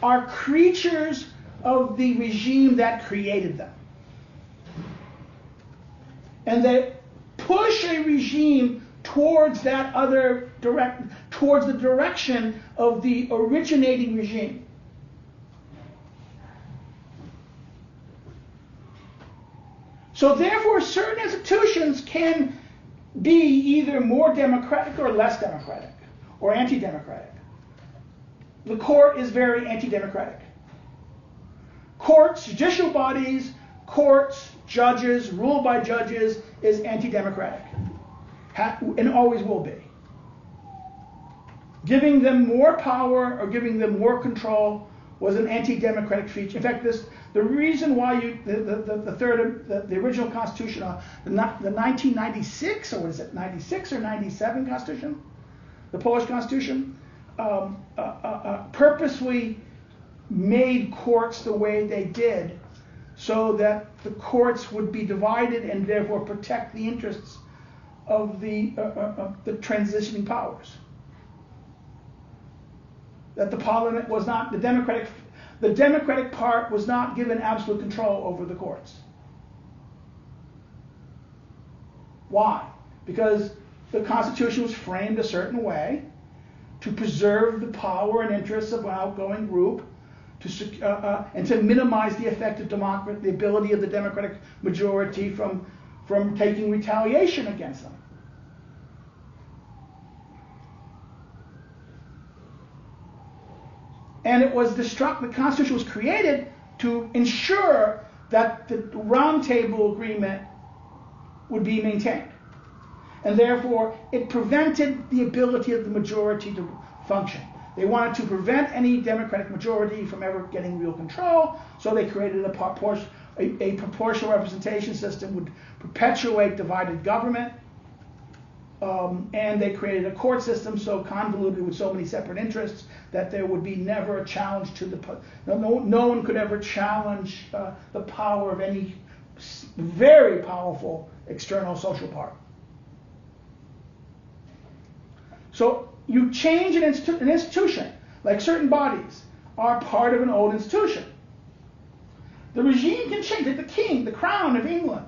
A: are creatures of the regime that created them. And they push a regime towards towards the direction of the originating regime. So therefore, certain institutions can be either more democratic or less democratic, or anti-democratic. The court is very anti-democratic. Courts, judicial bodies, courts, judges, ruled by judges, is anti-democratic, and always will be. Giving them more power or giving them more control was an anti-democratic feature. In fact, the reason why the original Constitution, the 1996, or what is it, 96 or 97 Constitution, the Polish Constitution, purposely made courts the way they did, so that the courts would be divided and therefore protect the interests of the transitioning powers. That the parliament was not, the democratic part was not given absolute control over the courts. Why? Because the Constitution was framed a certain way to preserve the power and interests of an outgoing group, and to minimize the effect of the ability of the Democratic majority from taking retaliation against them. And it was the Constitution was created to ensure that the Round Table Agreement would be maintained. And therefore, it prevented the ability of the majority to function. They wanted to prevent any Democratic majority from ever getting real control, so they created a proportional representation system would perpetuate divided government, and they created a court system so convoluted with so many separate interests that there would be never a challenge to no one could ever challenge the power of any very powerful external social power. So you change an institution, like certain bodies are part of an old institution. The regime can change. Like the king, the crown of England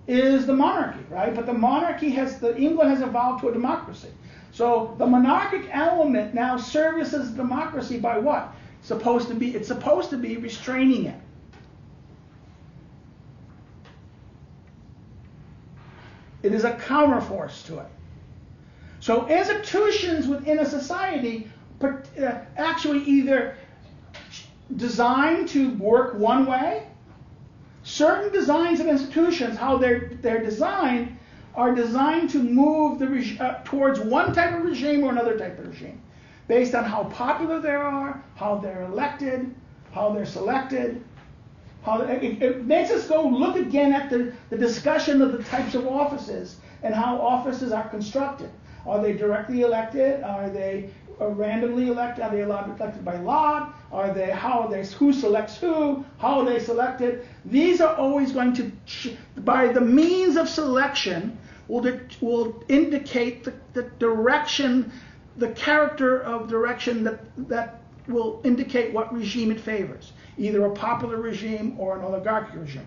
A: is the monarchy, right? But the monarchy England has evolved to a democracy. So the monarchic element now services democracy by what? It's supposed to be restraining it. It is a counterforce to it. So institutions within a society actually either designed to work one way. Certain designs of institutions, how they're designed, are designed to move towards one type of regime or another type of regime, based on how popular they are, how they're elected, how they're selected. It makes us go look again at the discussion of the types of offices and how offices are constructed. Are they directly elected? Are they randomly elected? Are they elected by lot? Who selects who? How are they selected? These are always going to, by the means of selection, will indicate the direction, the character of direction that will indicate what regime it favors, either a popular regime or an oligarchic regime.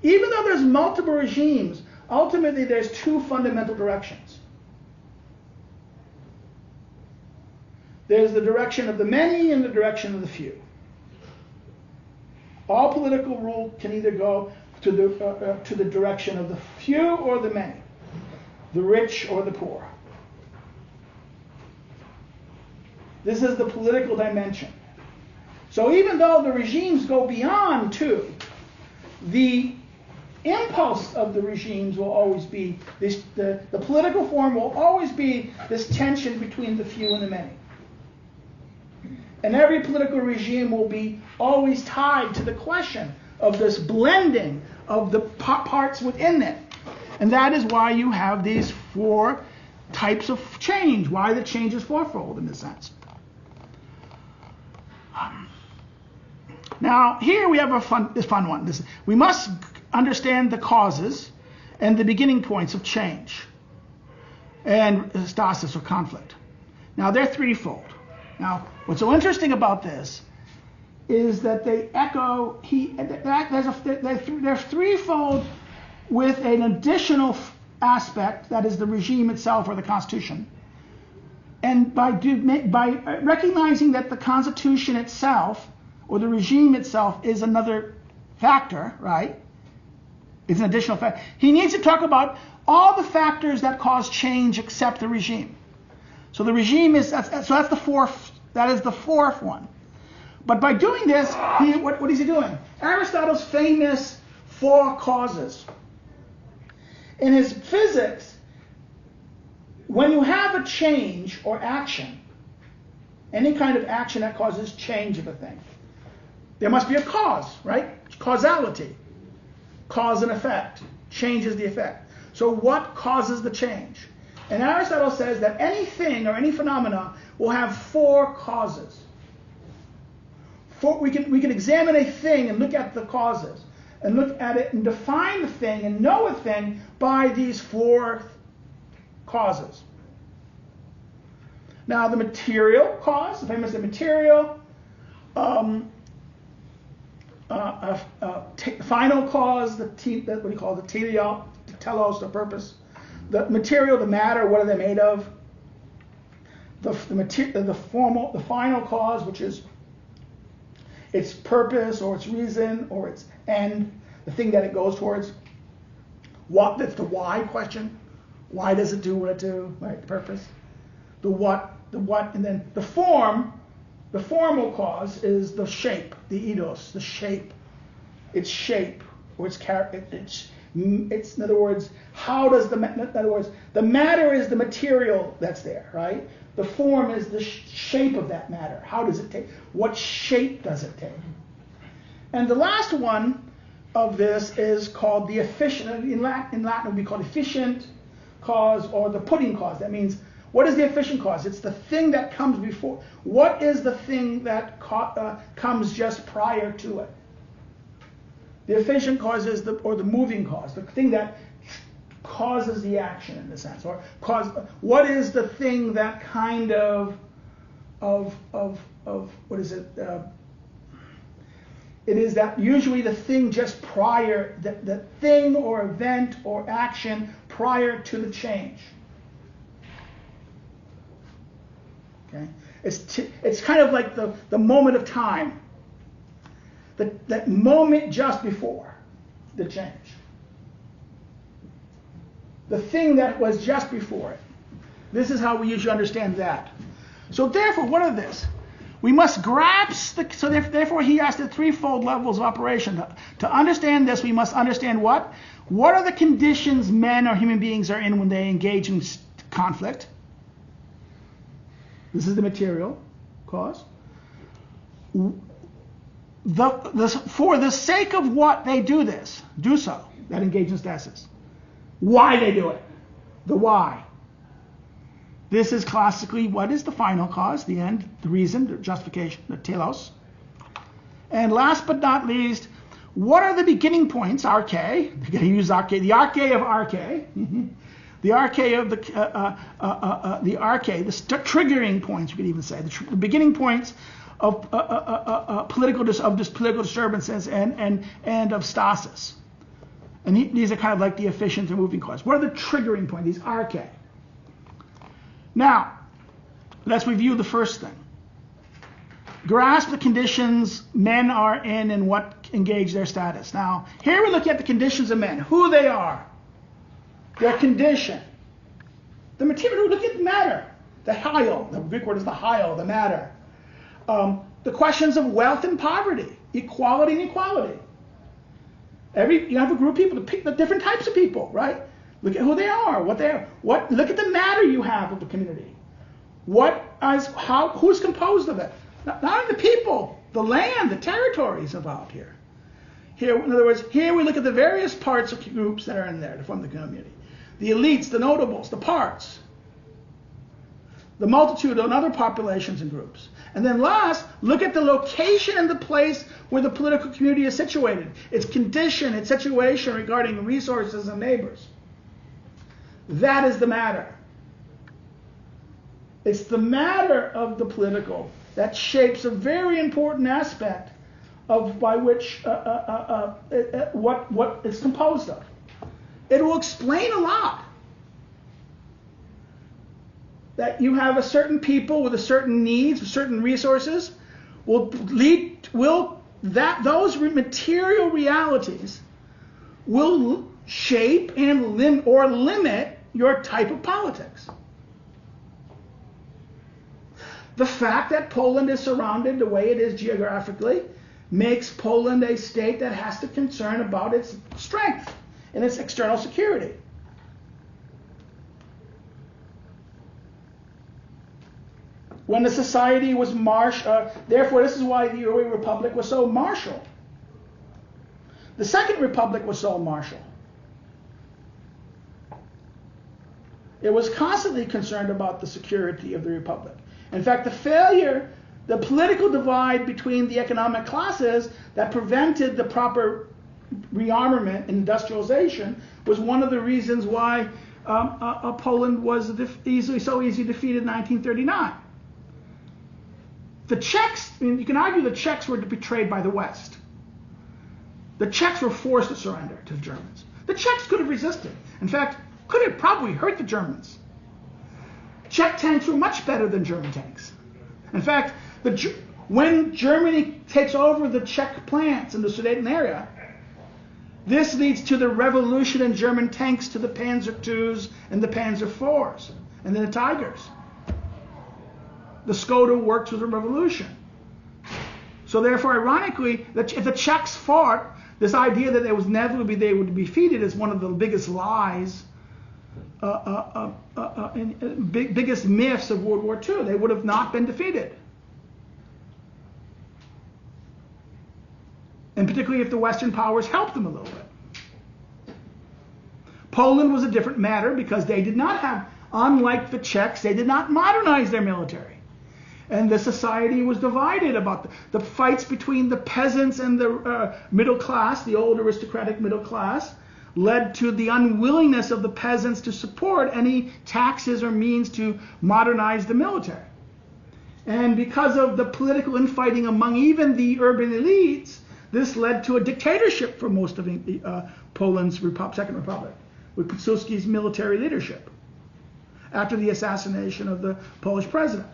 A: Even though there's multiple regimes, ultimately there's two fundamental directions. There's the direction of the many and the direction of the few. All political rule can either go to the direction of the few or the many, the rich or the poor. This is the political dimension. So even though the regimes go beyond two, the impulse of the regimes will always be this, the political form will always be this tension between the few and the many. And every political regime will be always tied to the question of this blending of the parts within it. And that is why you have these four types of change, why the change is fourfold in a sense. Now, here we have this fun one. We must understand the causes and the beginning points of change and stasis or conflict. Now they're threefold. Now what's so interesting about this is that they echo, they're threefold with an additional aspect, that is the regime itself or the Constitution. And by recognizing that the Constitution itself or the regime itself is another factor, right? It's an additional factor. He needs to talk about all the factors that cause change except the regime. So the regime is, that's the fourth, that is the fourth one. But by doing this, what is he doing? Aristotle's famous four causes. In his physics, when you have a change or action, any kind of action that causes change of a thing, there must be a cause, right? Causality. Cause and effect. Change is the effect. So what causes the change? And Aristotle says that anything or any phenomena will have four causes. We can examine a thing and look at the causes, and look at it and define the thing and know a thing by these four causes. Now the material cause, the famous material, final cause, what do you call it, the telos, the purpose. The material, the matter, what are they made of? The final cause, which is its purpose or its reason or its end, the thing that it goes towards. That's the why question. Why does it do what it do? Right, the purpose. The what, and then the form. The formal cause is the shape, the eidos, the shape. Its shape or its character. It's in other words, the matter is the material that's there, right? The form is the shape of that matter. How does it take? What shape does it take? And the last one of this is called the efficient. In Latin it would be called efficient cause or the pudding cause. That means, what is the efficient cause? It's the thing that comes before. What is the thing that comes just prior to it? The efficient cause is the moving cause, the thing that causes the action in a sense, or what is the thing that kind of what is it? It is that usually the thing just prior, the thing or event or action prior to the change. Okay, it's kind of like the moment of time. That moment just before the change. The thing that was just before it. This is how we usually understand that. So therefore, what are this? We must grasp therefore he has the threefold levels of operation. To understand this, we must understand what? What are the conditions men or human beings are in when they engage in conflict? This is the material cause. For the sake of what they do so, that engage in stasis. Why they do it, the why. This is classically what is the final cause, the end, the reason, the justification, the telos. And last but not least, what are the beginning points, arche, you're going to use arche, the arche of arche, the arche of the arche, the triggering points, you could even say, the beginning points of political disturbances and of stasis. And these are kind of like the efficient and moving cause. What are the triggering points? These arche. Now, let's review the first thing. Grasp the conditions men are in and what engage their status. Now, here we're looking at the conditions of men, who they are, their condition, the material. Look at the matter, the hyle. The Greek word is the hyle, the matter. The questions of wealth and poverty, equality and inequality. You have a group of people, the different types of people, right? Look at who they are, what they are. Look at the matter you have of the community. Who's composed of it? Not only the people, the land, the territories involved here. Here, in other words, here we look at the various parts of groups that are in there to form the community. The elites, the notables, the parts. the multitude and other populations and groups. And then last, look at the location and the place where the political community is situated, its condition, its situation regarding resources and neighbors. That is the matter. It's the matter of the political that shapes a very important aspect of by which what it's composed of. It will explain a lot. That you have a certain people with a certain needs, certain resources, those material realities will shape and limit your type of politics. The fact that Poland is surrounded the way it is geographically makes Poland a state that has to concern about its strength and its external security. When the society was therefore this is why the early republic was so martial. The second republic was so martial. It was constantly concerned about the security of the republic. In fact, the political divide between the economic classes that prevented the proper rearmament and industrialization was one of the reasons why Poland was so easily defeated in 1939. The Czechs, you can argue the Czechs were betrayed by the West. The Czechs were forced to surrender to the Germans. The Czechs could have resisted. In fact, could have probably hurt the Germans. Czech tanks were much better than German tanks. In fact, when Germany takes over the Czech plants in the Sudeten area, this leads to the revolution in German tanks to the Panzer IIs and the Panzer IVs and then the Tigers. The Skoda works with the revolution. So therefore, ironically, if the Czechs fought, this idea that they would be defeated is one of the biggest lies, biggest myths of World War II. They would have not been defeated. And particularly if the Western powers helped them a little bit. Poland was a different matter because they did not have, unlike the Czechs, they did not modernize their military. And the society was divided about the fights between the peasants and the middle class, the old aristocratic middle class, led to the unwillingness of the peasants to support any taxes or means to modernize the military. And because of the political infighting among even the urban elites, this led to a dictatorship for most of Poland's Second Republic, with Pilsudski's military leadership after the assassination of the Polish president.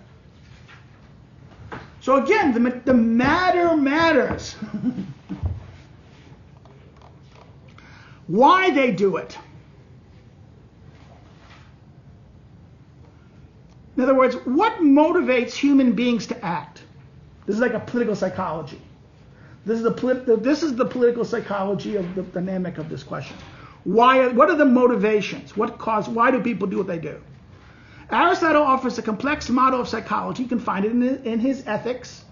A: So again, the matter matters. Why they do it. In other words, what motivates human beings to act? This is like a political psychology. This is the political psychology of the dynamic of this question. Why? What are the motivations? Why do people do what they do? Aristotle offers a complex model of psychology. You can find it in his Ethics,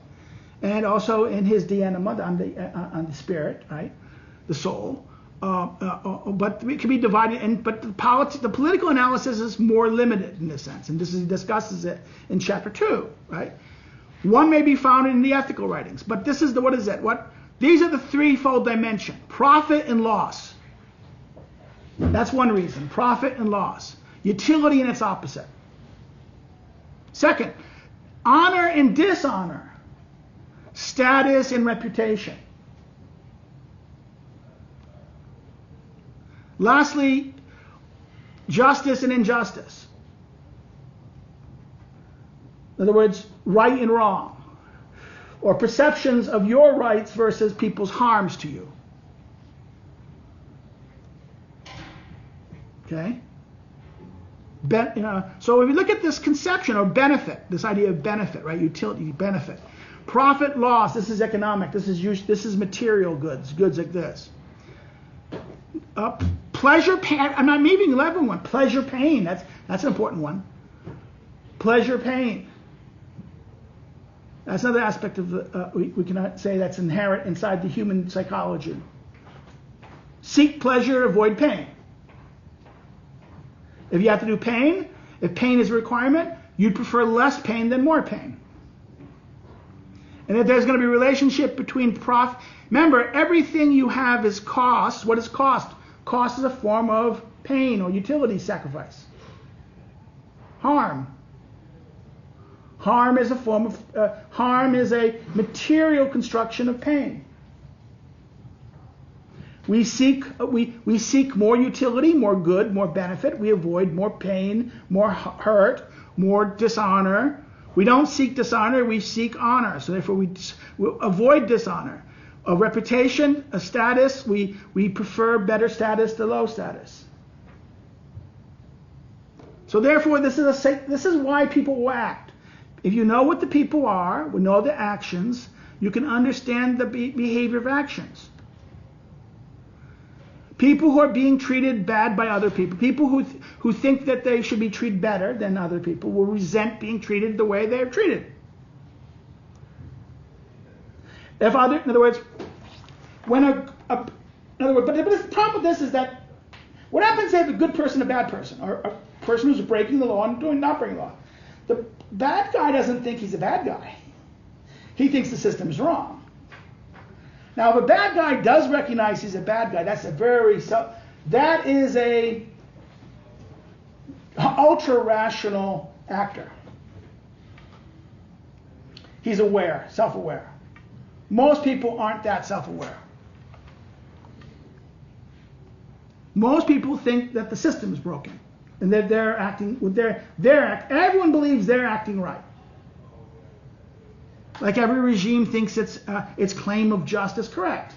A: and also in his De Anima on the spirit, right, the soul. But it can be divided. But the political analysis is more limited in this sense, and he discusses it in chapter 2, right? One may be found in the ethical writings, but this is what is it? These are the threefold dimension: profit and loss. That's one reason: profit and loss. Utility and its opposite. Second, honor and dishonor, status and reputation. Lastly, justice and injustice. In other words, right and wrong, or perceptions of your rights versus people's harms to you. Okay? So if you look at this conception of benefit, this idea of benefit, right? Utility, benefit. Profit, loss, this is economic, this is material goods like this. Pleasure, pain, I'm not maybe 11 one. Pleasure, pain, that's an important one. Pleasure, pain. That's another aspect of we cannot say that's inherent inside the human psychology. Seek pleasure, avoid pain. If you have to do pain, if pain is a requirement, you'd prefer less pain than more pain. And that there's going to be a relationship between profit. Remember, everything you have is cost. What is cost? Cost is a form of pain or utility sacrifice. Harm. Harm is a form of harm is a material construction of pain. We seek more utility, more good, more benefit. We avoid more pain, more hurt, more dishonor. We don't seek dishonor, we seek honor. So therefore we avoid dishonor. A reputation, a status, we prefer better status to low status. So therefore this is why people will act. If you know what the people are, we know the actions, you can understand the behavior of actions. People who are being treated bad by other people, people who think that they should be treated better than other people, will resent being treated the way they are treated. In other words, but the problem with this is that what happens if a good person, a bad person, or a person who's breaking the law and not breaking the law? The bad guy doesn't think he's a bad guy. He thinks the system is wrong. Now, if a bad guy does recognize he's a bad guy, that is a ultra-rational actor. He's aware, self-aware. Most people aren't that self-aware. Most people think that the system is broken and that they're acting with everyone believes they're acting right. Like every regime thinks its claim of justice correct.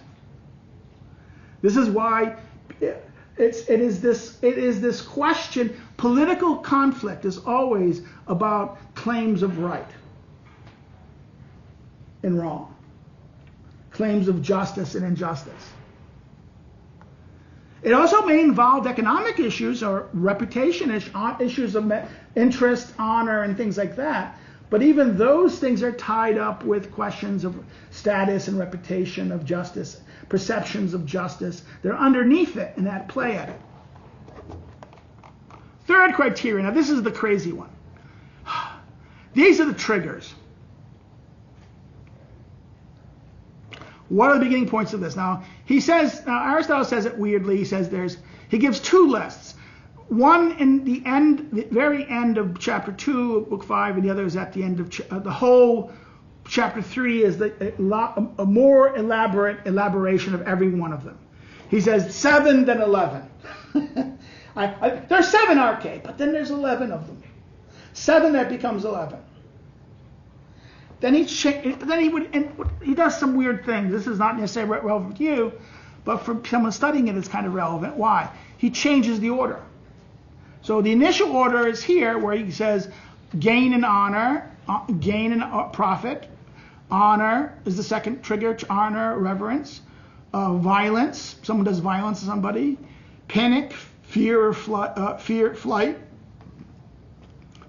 A: This is why it is this question. Political conflict is always about claims of right and wrong, claims of justice and injustice. It also may involve economic issues or reputation issues of interest, honor, and things like that. But even those things are tied up with questions of status and reputation, of justice, perceptions of justice. They're underneath it and at play at it. Third criterion. Now this is the crazy one. These are the triggers. What are the beginning points of this? Now Aristotle says it weirdly. He gives two lists. One in the very end of chapter 2, book 5, and the other is at the end of the whole chapter 3 is a more elaborate elaboration of every one of them. He says 7 then 11. There's 7 arche, but then there's 11 of them. 7 that becomes 11. Then he does some weird things. This is not necessarily relevant to you, but for someone studying it, it's kind of relevant. Why? He changes the order. So the initial order is here where he says gain and honor, gain and profit. Honor is the second trigger, honor, reverence. Violence, someone does violence to somebody. Panic, fear, flight.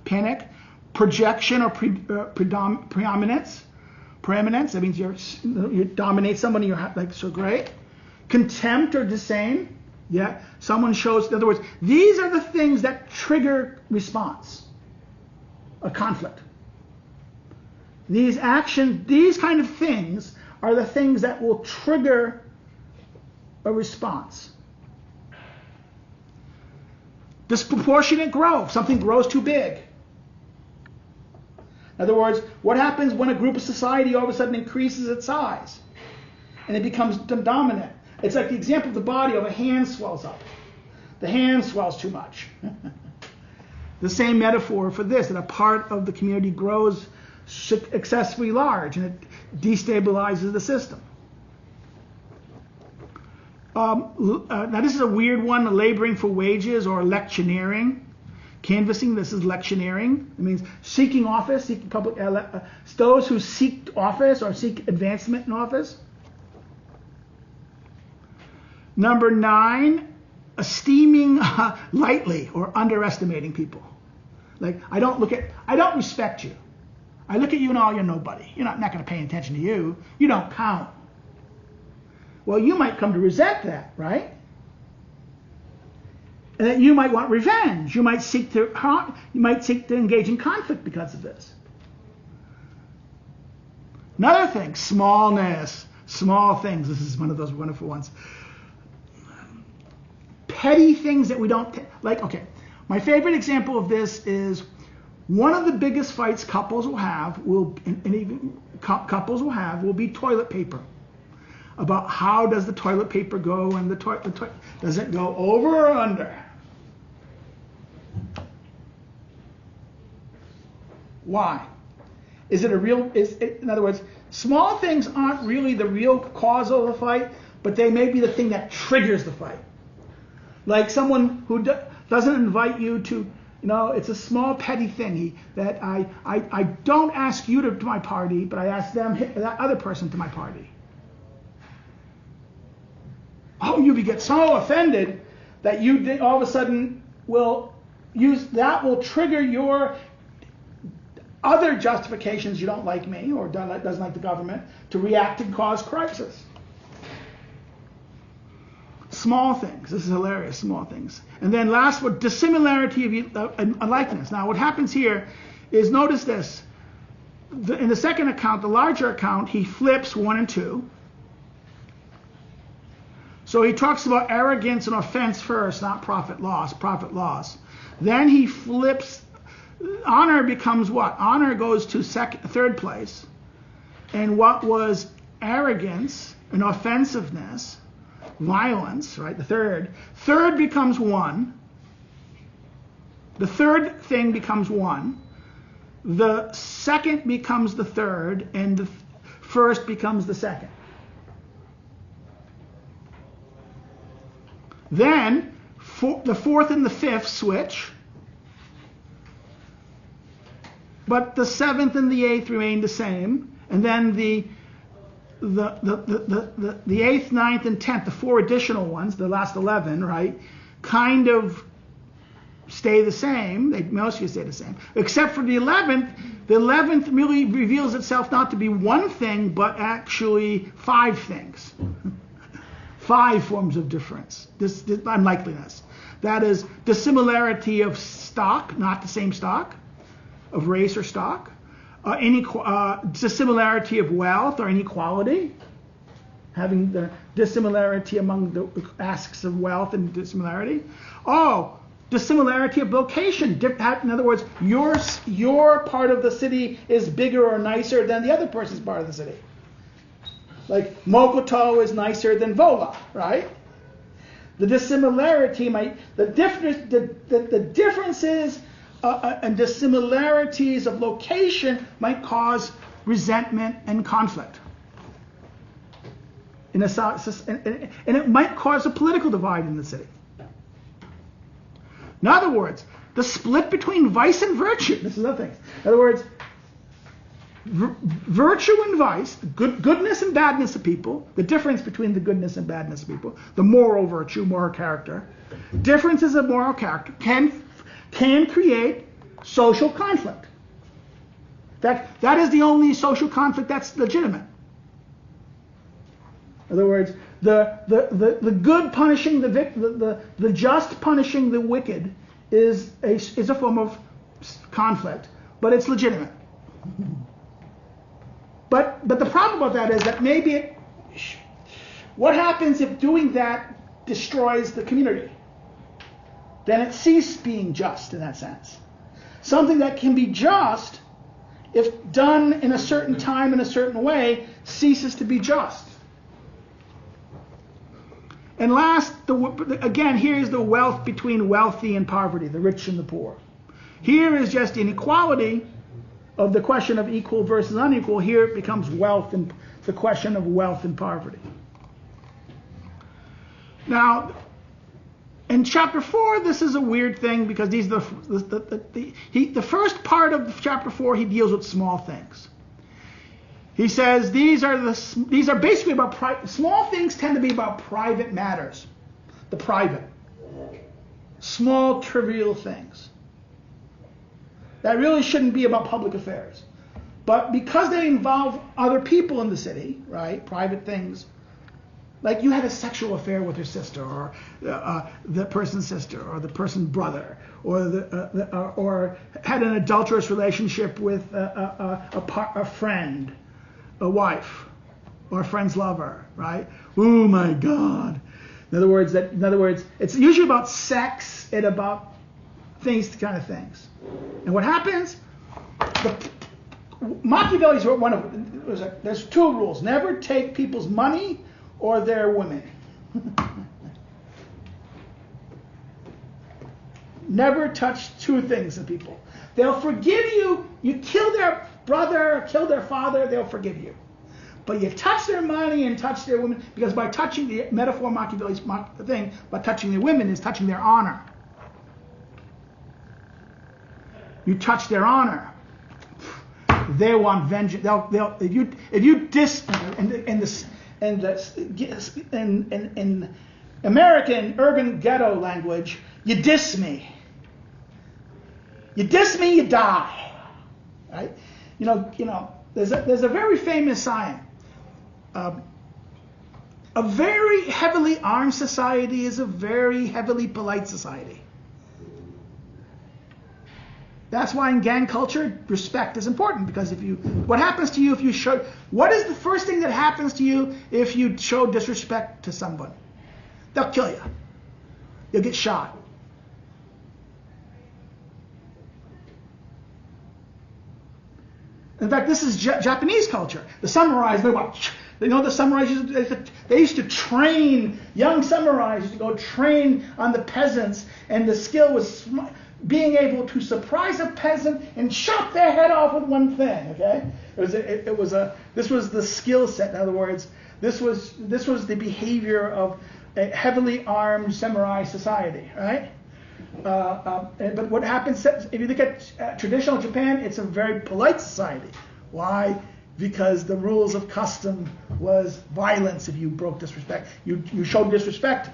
A: Panic. Projection or preeminence. Preeminence, that means you dominate somebody, you're like so great. Contempt or disdain. Yeah, someone shows, in other words, these are the things that trigger response, a conflict. These actions, these kind of things are the things that will trigger a response. Disproportionate growth, something grows too big. In other words, what happens when a group of society all of a sudden increases its size and it becomes dominant? It's like the example of the body of a hand swells up. The hand swells too much. The same metaphor for this, that a part of the community grows excessively large and it destabilizes the system. Now this is a weird one, laboring for wages or electioneering. Canvassing, this is electioneering. It means seeking office, seeking public, those who seek office or seek advancement in office. Number 9, esteeming lightly or underestimating people. Like, I don't respect you. I look at you and you're nobody. You're not going to pay attention to you. You don't count. Well, you might come to resent that, right? And that you might want revenge. You might seek to engage in conflict because of this. Another thing, smallness, small things. This is one of those wonderful ones. Petty things that we don't like. Okay, my favorite example of this is one of the biggest fights couples will have will be toilet paper. About how does the toilet paper go, and does it go over or under? Why? Is it a real? In other words, small things aren't really the real cause of the fight, but they may be the thing that triggers the fight. Like someone who doesn't invite you to, it's a small petty thing. That I don't ask you to my party, but I ask that other person to my party. Oh, you get so offended that you all of a sudden will trigger your other justifications. You don't like me or doesn't like the government, to react and cause crisis. Small things. This is hilarious. Small things. And then last one, dissimilarity of a likeness. Now what happens here is, notice this. In the second account, the larger account, he flips 1 and 2. So he talks about arrogance and offense first, not profit loss. Then he flips. Honor becomes what? Honor goes to third place. And what was arrogance and offensiveness, violence, right? The third becomes 1. The third thing becomes 1. The second becomes the third, and the first becomes the second. Then the fourth and the fifth switch, but the seventh and the eighth remain the same, and then the 8th, 9th, and 10th, the 4 additional ones, the last 11, right, kind of stay the same. They mostly stay the same, except for the 11th. The 11th really reveals itself not to be one thing, but actually 5 things. 5 forms of difference, this unlikeliness. That is dissimilarity of stock, not the same stock, of race or stock, dissimilarity of wealth or inequality, having the dissimilarity among the aspects of wealth and dissimilarity. Dissimilarity of location. In other words, your part of the city is bigger or nicer than the other person's part of the city. Like Mokoto is nicer than Vola, right? The dissimilarity the differences and dissimilarities of location might cause resentment and conflict. And it might cause a political divide in the city. In other words, the split between vice and virtue. This is another thing. In other words, virtue and vice, goodness and badness of people, the difference between the goodness and badness of people, the moral virtue, moral character, differences of moral character can create social conflict. That is the only social conflict that's legitimate. In other words, the good punishing the just punishing the wicked is a form of conflict, but it's legitimate. But the problem about that is that maybe what happens if doing that destroys the community? Then it ceases being just in that sense. Something that can be just, if done in a certain time in a certain way, ceases to be just. And last, again, here is the wealth between wealthy and poverty, the rich and the poor. Here is just inequality of the question of equal versus unequal. Here it becomes wealth and the question of wealth and poverty. Now, in chapter 4, this is a weird thing because these are the first part of chapter 4, he deals with small things. He says these are basically about small things tend to be about private matters, the private, small trivial things that really shouldn't be about public affairs, but because they involve other people in the city, right, private things, Like you had a sexual affair with your sister, or the person's sister, or the person's brother, or or had an adulterous relationship with a friend, a wife, or a friend's lover, right? Oh my God! In other words, it's usually about sex and about kind of things. And what happens? Machiavelli's one of there's two rules: never take people's money or their women. Never touch two things in people. They'll forgive you. You kill their brother, kill their father, they'll forgive you. But you touch their money and touch their women, because by touching the metaphor Machiavelli's thing, by touching their women is touching their honor. You touch their honor. They want vengeance. They'll if you diss in American urban ghetto language, you diss me. You diss me, you die. Right? You know. There's a very famous saying. A very heavily armed society is a very heavily polite society. That's why in gang culture, respect is important, because what happens to you if you show, what is the first thing that happens to you if you show disrespect to someone? They'll kill you. You'll get shot. In fact, this is Japanese culture. The samurais, the samurais, they used to train, young samurais used to go train on the peasants, and the skill was being able to surprise a peasant and chop their head off with one thing. Okay, this was the skill set. In other words, this was the behavior of a heavily armed samurai society, right? But what happens if you look at traditional Japan? It's a very polite society. Why? Because the rules of custom was violence. If you broke disrespect, you showed disrespect.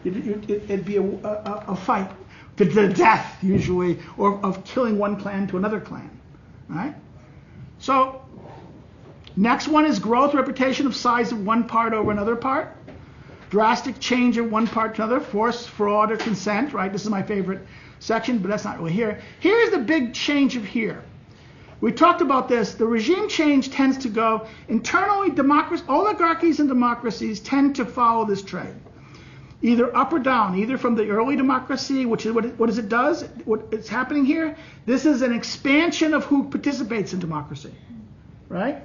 A: It'd be a fight to the death usually, or of killing one clan to another clan, right? So next one is growth, reputation of size of one part over another part. Drastic change of one part to another, force, fraud, or consent, right? This is my favorite section, but that's not really here. Here's the big change of here. We talked about this. The regime change tends to go internally. Oligarchies and democracies tend to follow this trend, either up or down, either from the early democracy, which is what it does, what is happening here. This is an expansion of who participates in democracy, right?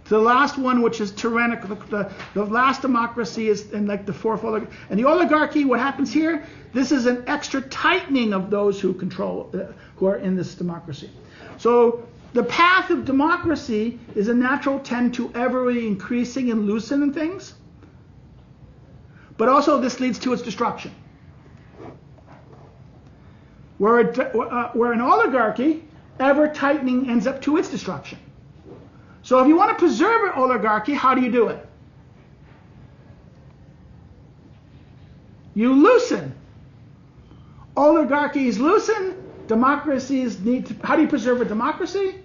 A: The last one, which is tyrannical, the last democracy is in like the fourth oligarchy. And the oligarchy, what happens here? This is an extra tightening of those who control, who are in this democracy. So the path of democracy is a natural tend to ever increasing and loosening things. But also this leads to its destruction. Where an oligarchy, ever tightening ends up to its destruction. So if you want to preserve an oligarchy, how do you do it? You loosen. Oligarchies loosen. Democracies need to... How do you preserve a democracy?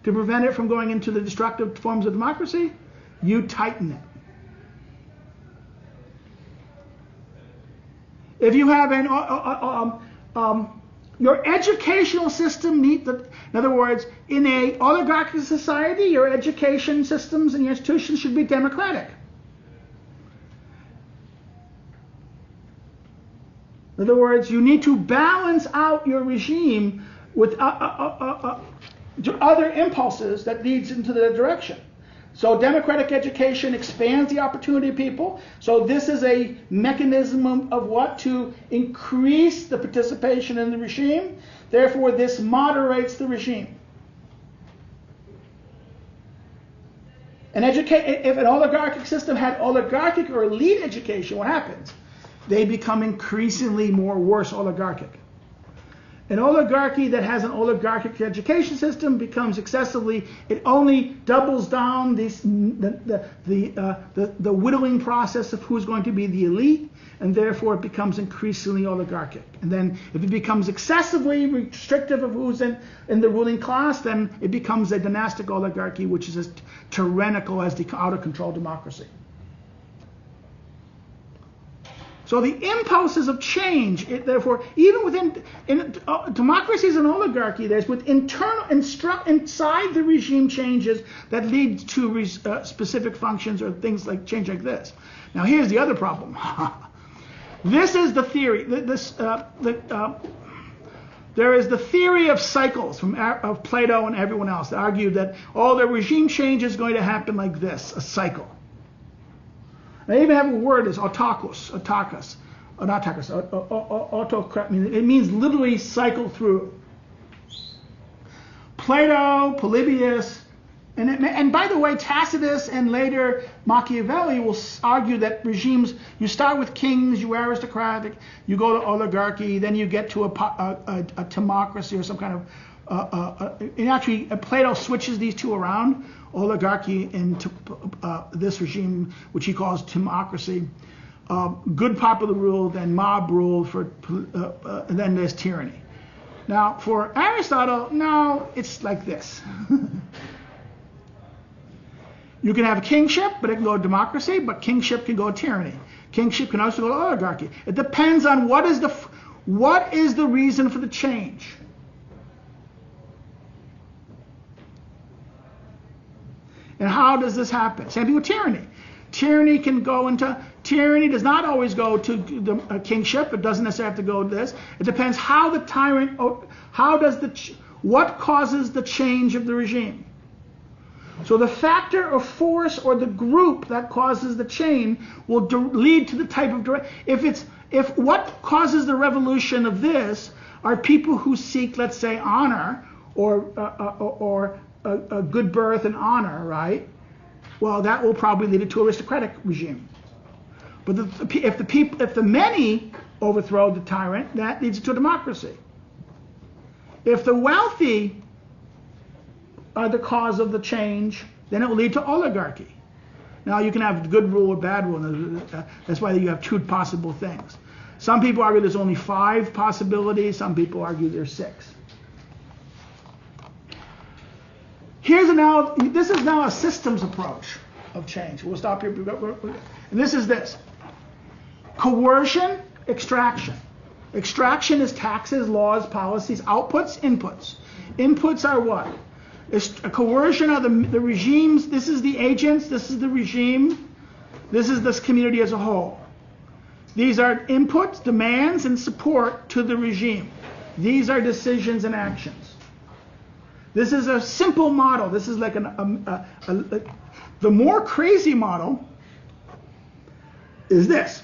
A: To prevent it from going into the destructive forms of democracy? You tighten it. If you have your educational system in other words, in a oligarchic society, your education systems and your institutions should be democratic. In other words, you need to balance out your regime with other impulses that leads into the direction. So democratic education expands the opportunity of people. So this is a mechanism of what? To increase the participation in the regime. Therefore, this moderates the regime. If an oligarchic system had oligarchic or elite education, what happens? They become increasingly more worse oligarchic. An oligarchy that has an oligarchic education system becomes excessively, it only doubles down the whittling process of who's going to be the elite, and therefore it becomes increasingly oligarchic. And then if it becomes excessively restrictive of who's in the ruling class, then it becomes a dynastic oligarchy, which is as tyrannical as the out-of-control democracy. So the impulses of change, therefore, even within democracies and oligarchy, there's with internal inside the regime changes that lead to specific functions or things like change like this. Now here's the other problem. This is the theory. There is the theory of cycles of Plato and everyone else that argued that the regime change is going to happen like this, a cycle. They even have a word as autokos, autocrat. It means literally cycle through. Plato, Polybius, and by the way, Tacitus and later Machiavelli will argue that regimes, you start with kings, you aristocratic, you go to oligarchy, then you get to a democracy or some kind of, and actually Plato switches these two around, oligarchy and this regime, which he calls democracy. Good popular rule, then mob rule, and then there's tyranny. Now, for Aristotle, no, it's like this. You can have a kingship, but it can go to democracy, but kingship can go to tyranny. Kingship can also go to oligarchy. It depends on what is the reason for the change. And how does this happen? Same thing with tyranny. Tyranny does not always go to the kingship. It doesn't necessarily have to go to this. It depends how the tyrant, what causes the change of the regime. So the factor of force or the group that causes the change will lead to the type of direction. If what causes the revolution of this are people who seek, let's say, honor or a good birth and honor, right? Well, that will probably lead to aristocratic regime. But if the many overthrow the tyrant, that leads to a democracy. If the wealthy are the cause of the change, then it will lead to oligarchy. Now you can have good rule or bad rule. That's why you have two possible things. Some people argue there's only 5 possibilities. Some people argue there's 6. This is now a systems approach of change. We'll stop here. And this is this. Coercion, extraction. Extraction is taxes, laws, policies. Outputs, inputs. Inputs are what? It's a coercion of the regimes. This is the agents. This is the regime. This is this community as a whole. These are inputs, demands, and support to the regime. These are decisions and actions. This is a simple model. This is like the more crazy model is this.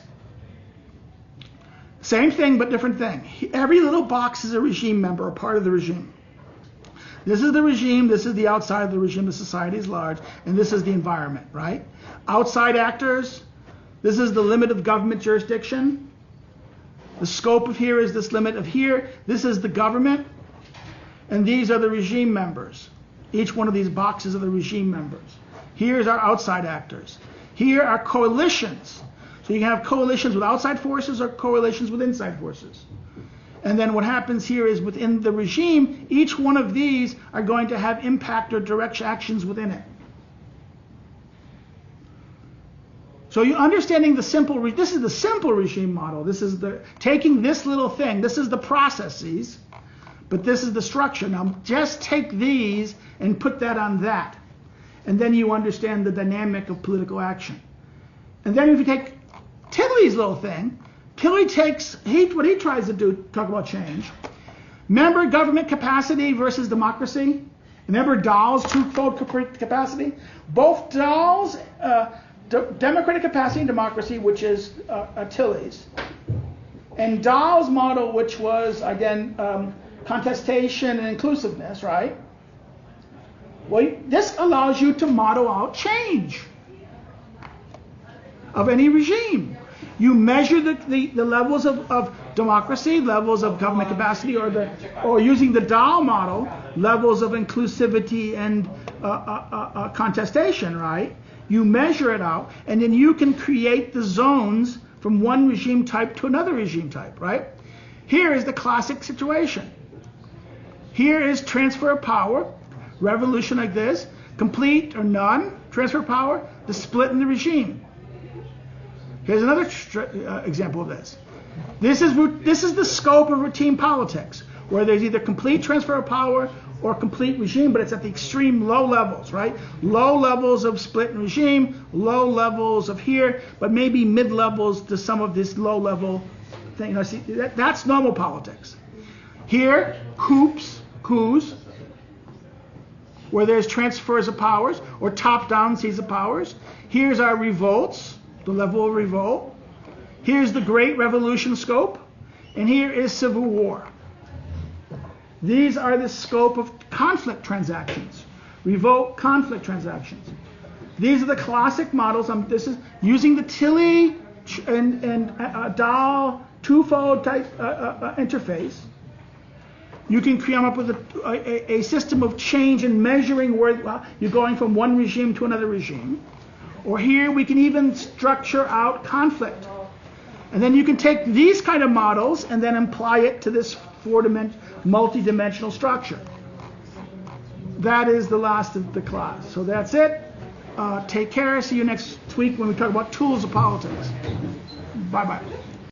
A: Same thing, but different thing. Every little box is a regime member, a part of the regime. This is the regime, this is the outside of the regime, the society is large, and this is the environment, right? Outside actors, this is the limit of government jurisdiction. The scope of here is this limit of here. This is the government, and these are the regime members. Each one of these boxes are the regime members. Here's our outside actors. Here are coalitions. So you can have coalitions with outside forces or coalitions with inside forces. And then what happens here is within the regime, each one of these are going to have impact or direct actions within it. So you're understanding this is the simple regime model. This is taking this little thing. This is the processes, but this is the structure. Now just take these and put that on that. And then you understand the dynamic of political action. And then if you take Tilly's little thing, Tilly takes, what he tries to do, talk about change. Remember government capacity versus democracy? Remember Dahl's twofold capacity? Both Dahl's democratic capacity and democracy, which is Tilly's, and Dahl's model, which was, again, contestation and inclusiveness, right? Well, this allows you to model out change of any regime. You measure the levels of democracy, levels of government capacity, or using the Dahl model, levels of inclusivity and contestation, right? You measure it out, and then you can create the zones from one regime type to another regime type, right? Here is the classic situation. Here is transfer of power, revolution like this, complete or none, transfer of power, the split in the regime. Here's another example of this. This is the scope of routine politics, where there's either complete transfer of power or complete regime, but it's at the extreme low levels, right? Low levels of split and regime, low levels of here, but maybe mid levels to some of this low level thing. You know, see, that's normal politics. Here, coups, where there's transfers of powers or top-down seizure of powers. Here's our revolts, the level of revolt. Here's the Great Revolution scope, and here is civil war. These are the scope of conflict transactions, revolt conflict transactions. These are the classic models. This is using the Tilly and Dahl twofold type interface. You can come up with a system of change and measuring where you're going from one regime to another regime. Or here we can even structure out conflict. And then you can take these kind of models and then apply it to this multi-dimensional structure. That is the last of the class. So that's it. Take care. See you next week when we talk about tools of politics. Bye-bye.